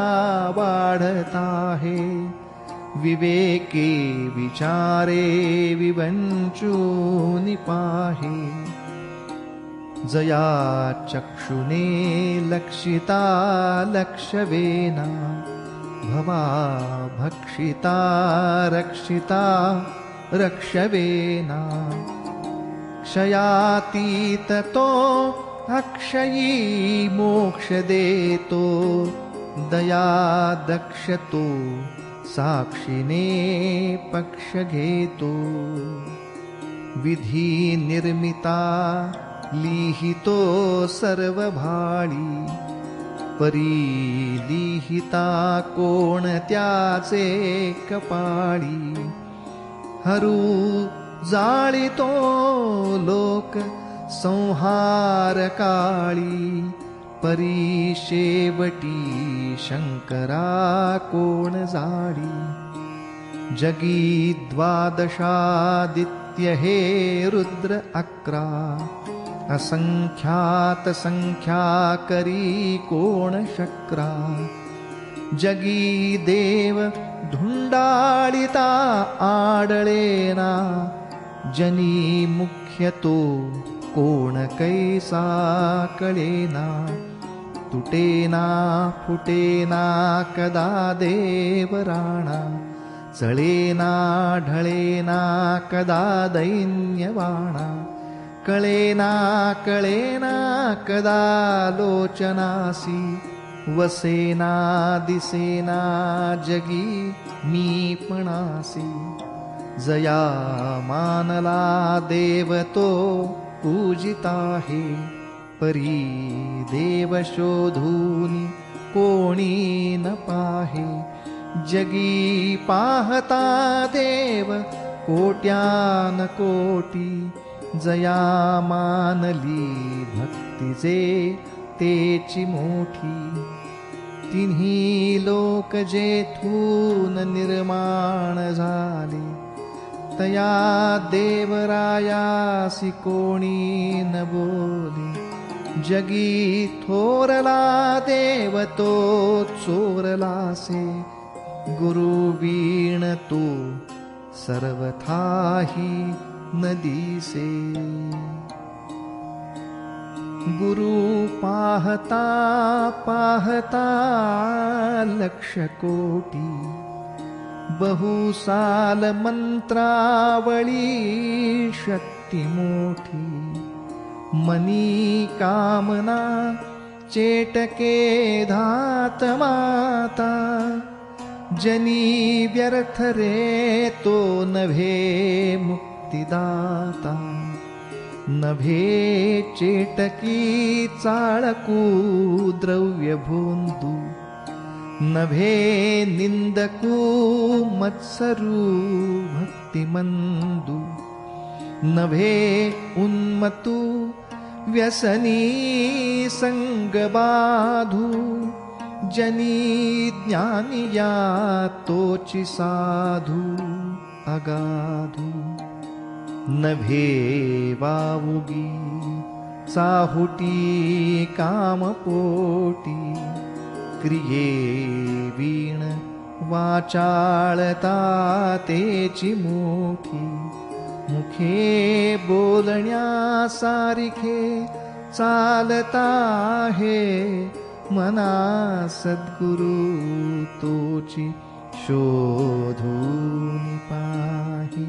वाढता है विवेके विचारे विवंचूनि पाहे जया चक्षुने लक्षिता लक्षवेना भवा भक्षिता रक्षिता रक्षवेना क्षयातीत तो अक्षयी मोक्ष देतो दया दक्षतो साक्षीने पक्ष घेतो विधी निर्मिता लिहितो सर्व भाळी परी लिहिता कोणत्याचे कपाळी हरू जाळितो लोक संहार काळी परी शेवटी शंकरा कोण जाळी जगी द्वादशादित्य हे रुद्र 11 असंख्यात संख्या करी कोण शक्रा जगी देव धुंडाळिता आडळेना जनी मुख्य तो कोण कैसा कळेना तुटेना फुटेना कदा देव राणा चळेना ढळेना कदा दैन्यवाणा कळेना कळेना कदा लोचनासी वसेना दिसेना जगी मीपणासी जया मानला देव तो पूजिता है परी देव शोधूनी कोणी न पाहे जगी पाहता देव कोट्यान कोटी जया मानली भक्तीचे तेची मोठी तिन्ही लोक जेथून निर्माण झाले तया देवरायासी कोणी न बोले जगी थोरला देव तो चोरलासे गुरु वीण तो सर्वथाही नदीसे गुरु पाहता पाहता लक्ष कोटी बहुसाल मंत्रावळी शक्ती मोठी मनी कामना चेटके धात माता जनी व्यर्थ रे तो नभे मुक्तिदाता नभे चेटकी चाळकू द्रव्य भोंदू नभे निंदकू मत्सरू भक्तिमंदू नभे उन्मतू व्यसनी संगबाधू जनी ज्ञानिया तोची साधू अगाधू नभे वावुगी चाहुटी कामपोटी क्रिये वीण वाचाळता तेची मोठी मुखे बोलण्या सारिखे चालता हे मना सद्गुरु तोची शोधून पाही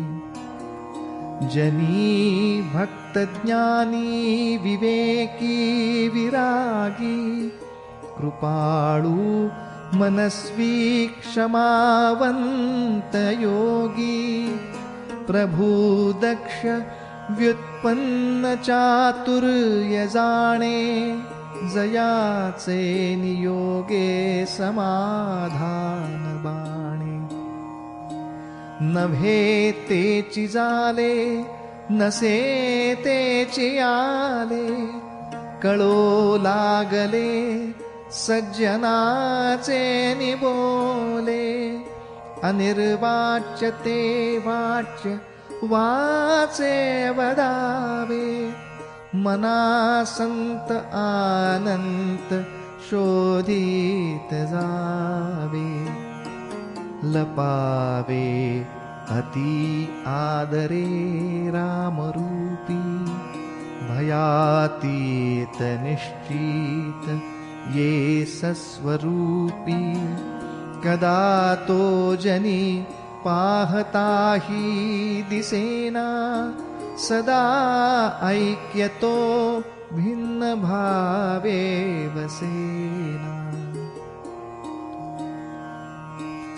जनी भक्त ज्ञानी विवेकी विरागी कृपाळू मनस्वी क्षमावंत योगी प्रभु दक्ष व्युत्पन्न चातुर्य जाणे, जयाचे नियोगे समाधान बाणे. नभे तेची जाले, नसे तेची आले, कळो लागले सज्जनाचे निबोले. अनिर्वाच्य ते वाच्य वाचे वदावे, मनासंत आनंत शोधित जावे. लपावे अति आदरे रामरूपी, भयातीत निश्चित ये सस्वरूपी. कदा तो जनी पाहताही दिसेना, सदा ऐक्यतो भिन्न भावे वसेना.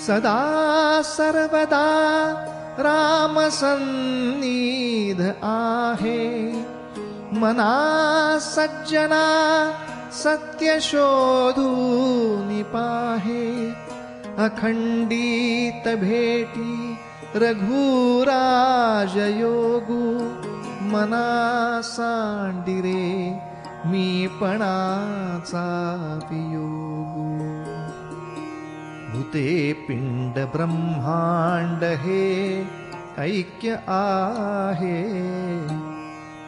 सदा सर्वदा राम सन्निध आहे, मना सज्जना सत्य शोधूनि पाहे. अखंडित भेटी रघुराज योगू, मना सांडिरे मी पणाचा वियोगू. भूते पिंड ब्रह्मांड हे ऐक्य आहे,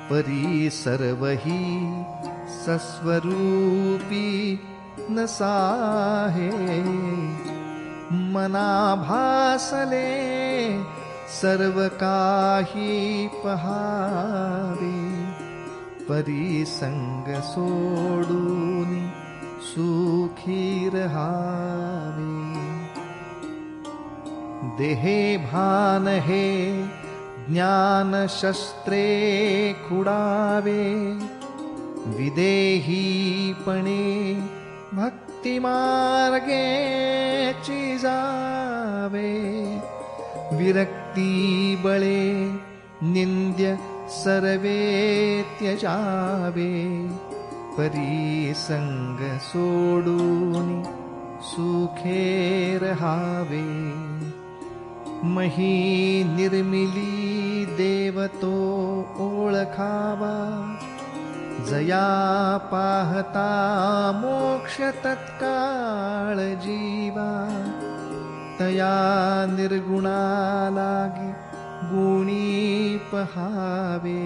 परी सर्वही सस्वरूपी नसाहे. मना भासले सर्व काही पहावे, परिसंग सोडून सुखी रहावे. देहे भान हे ज्ञान शस्त्रे खुडावे, विदेहीपणे भक्ति मार्गे जावे. विरक्ती बळे निंद्य सर्वे त्यजावे, परिसंग सोडून सुखे रहावे. मही निर्मिली देवतो ओळखावा, जया पाहता मोक्ष तत्काळ जीवा. तया निर्गुणा लागी गुणी पहावे,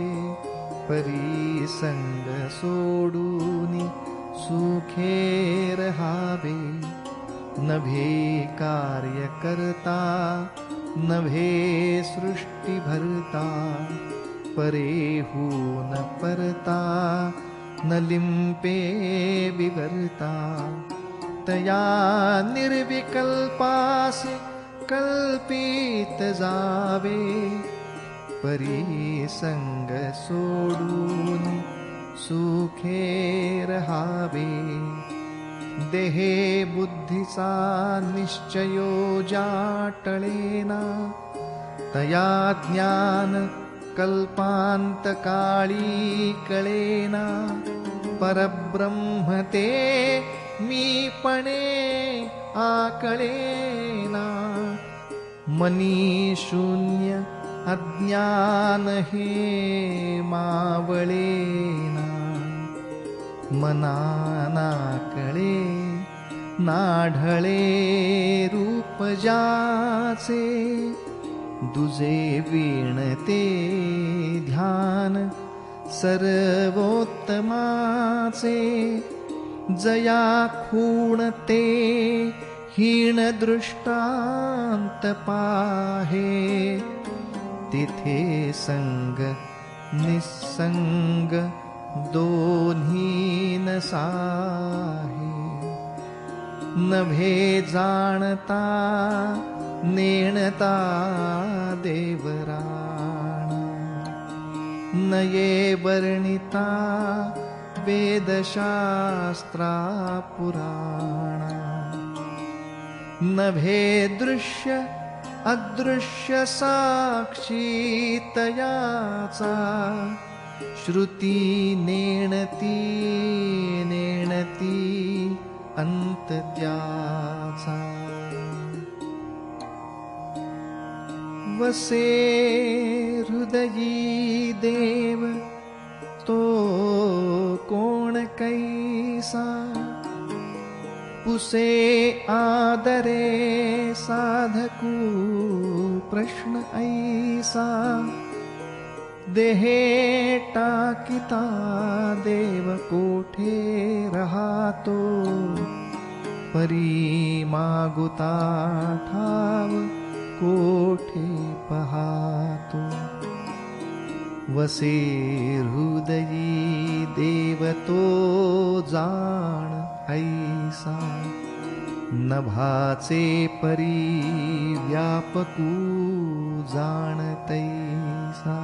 परिसंग सोडून सुखे रहावे. नभे कार्य करता, नभे सृष्टि भरता, परेहून परता न लिंपे विवर्ता. तया निर्विकल्पास कल्पित जावे, परिसंग सोडून सुखे रहावे. देहे बुद्धीचा निश्चयो जाटळेना, तया ज्ञान कल्पांत काळी कळेना. परब्रह्म ते मीपणे आकळेना. मनी शून्य अज्ञान हे मावळेना. मनाना कळे नाढळे रूप जाचे, दुजे वीणते ध्यान सर्वोत्तमाचे. जया खूणते हीन दृष्टांत पाहे, तिथे संग निसंग दोन्ही नसाहे. नभे जाणता नेणता देवराणा, नये वर्णिता वेदशास्त्रा पुराणा. नभे दृश्य अदृश्य साक्षी तयाचा श्रुती नेणती नेणती अंत त्याचा वसे हृदयी देव तो कोण कैसा पुसे आदरे साधकू प्रश्न ऐसा देहे टाकिता देव कोठे रहातो परी मागुता ठाव कोठे पहातो वसे हृदयी देव तो जाण ऐसा नभाचे परी व्यापकू जाणतैसा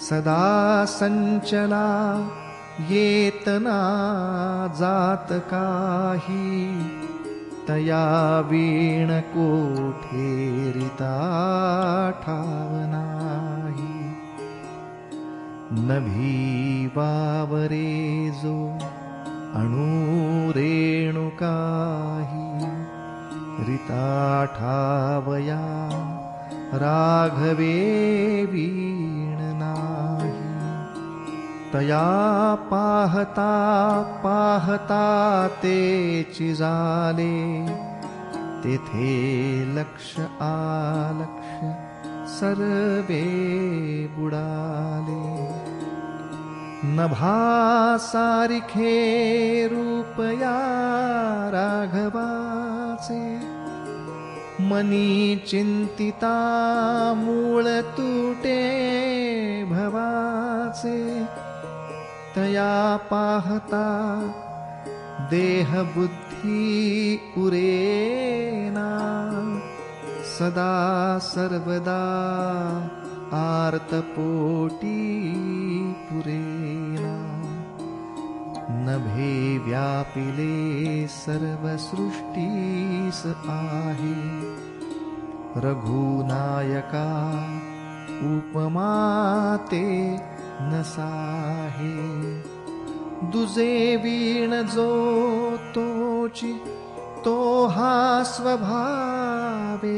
सदा संचला येतना जात काही तया वीण कोठेरिता ठाव नाही नभी वावरे जो अणु रेणु काही रिता ठावया राघवे वीण नाही तया पाहता पाहता तेची झाले तेथे लक्ष आलक्ष सर्वे बुडाले नभा सारिखे रूपया राघवाचे मनी चिंतिता मूळ तुटे भवाचे तया पाहता देह बुद्धी उरेना सदा सर्वदा आर्तपोटी पुरेना नभे व्यापिले सर्व सृष्टीस आहे रघुनायका उपमाते नसाहे दुजे वीण जो तोची तो हा स्वभावे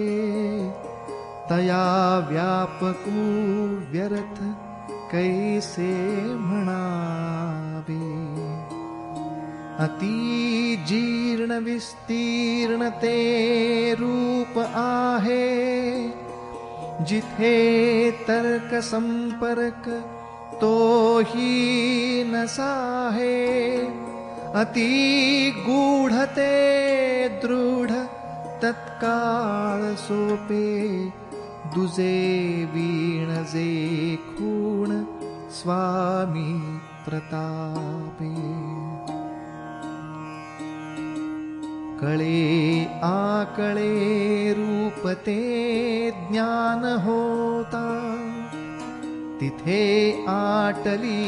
तया व्यापकू व्यर्थ कैसे म्हणावे अति जीर्ण विस्तीर्ण ते रूप आहे जिथे तर्क संपर्क तो ही नसाहे अति गूढते दृढ तत्काळ सोपे दुजे वीण जे खूण स्वामी प्रतापे कळे आकळे रूपते ज्ञान होता तिथे आटली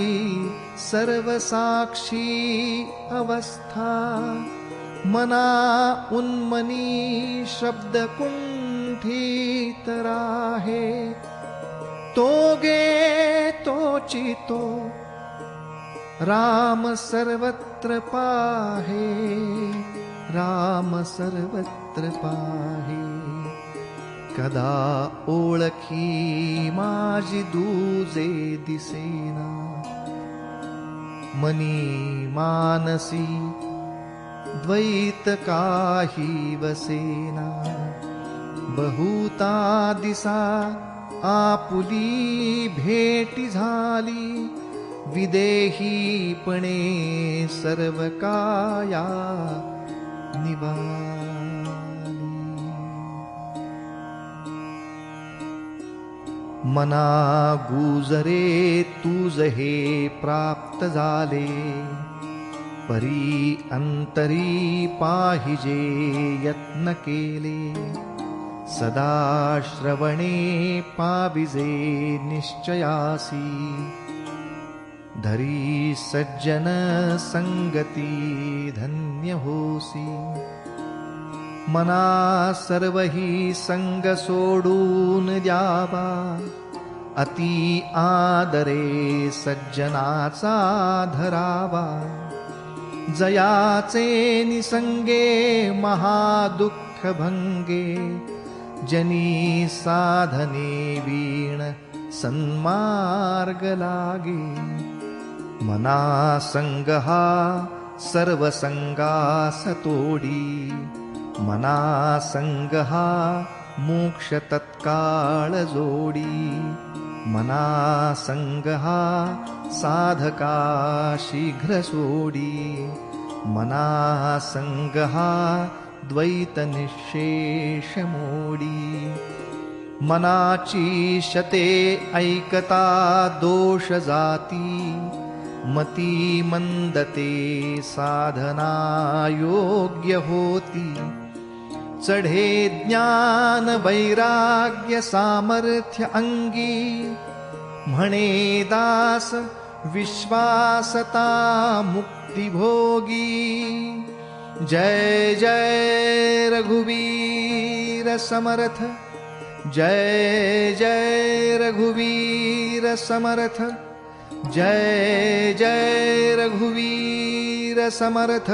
सर्व साक्षी अवस्था मना उन्मनी शब्द कुंठित राहे तो गे तोची तो राम सर्वत्र पाहे राम सर्वत्र पाहे कदा ओळखी माझी दूजे दिसेना मनी मानसी द्वैत काही वसेना बहुता दिसा आपुली भेटी झाली विदेहीपणे सर्व काया निवाली मना गुजरे तुझ हे प्राप्त झाले परी अंतरी पाहिजे यत्न केले सदा श्रवणे पाविजे निश्चयासी धरी सज्जन संगती धन्य होसी मना सर्वही संग सोडून द्यावा, अति आदरे सज्जनाचा धरावा. जयाचे निसंगे महादुःख भंगे, जनी साधने वीण सन्मार्ग लागे. मना संग हा सर्व संगास तोडी, मना संग हा मोक्ष तत्काळ जोडी. मना संग हा साधका शीघ्र सोडी, मना संग हा द्वैत निःशेष मोडी. मनाची शते ऐकता दोष जाती, मती मंदते साधना योग्य होती. चढे ज्ञान वैराग्य सामर्थ्य अंगी, म्हणे दास विश्वासता मुक्ती भोगी. जय जय रघुवीर समर्थ, जय जय रघुवीर समर्थ, जय जय रघुवीर समर्थ.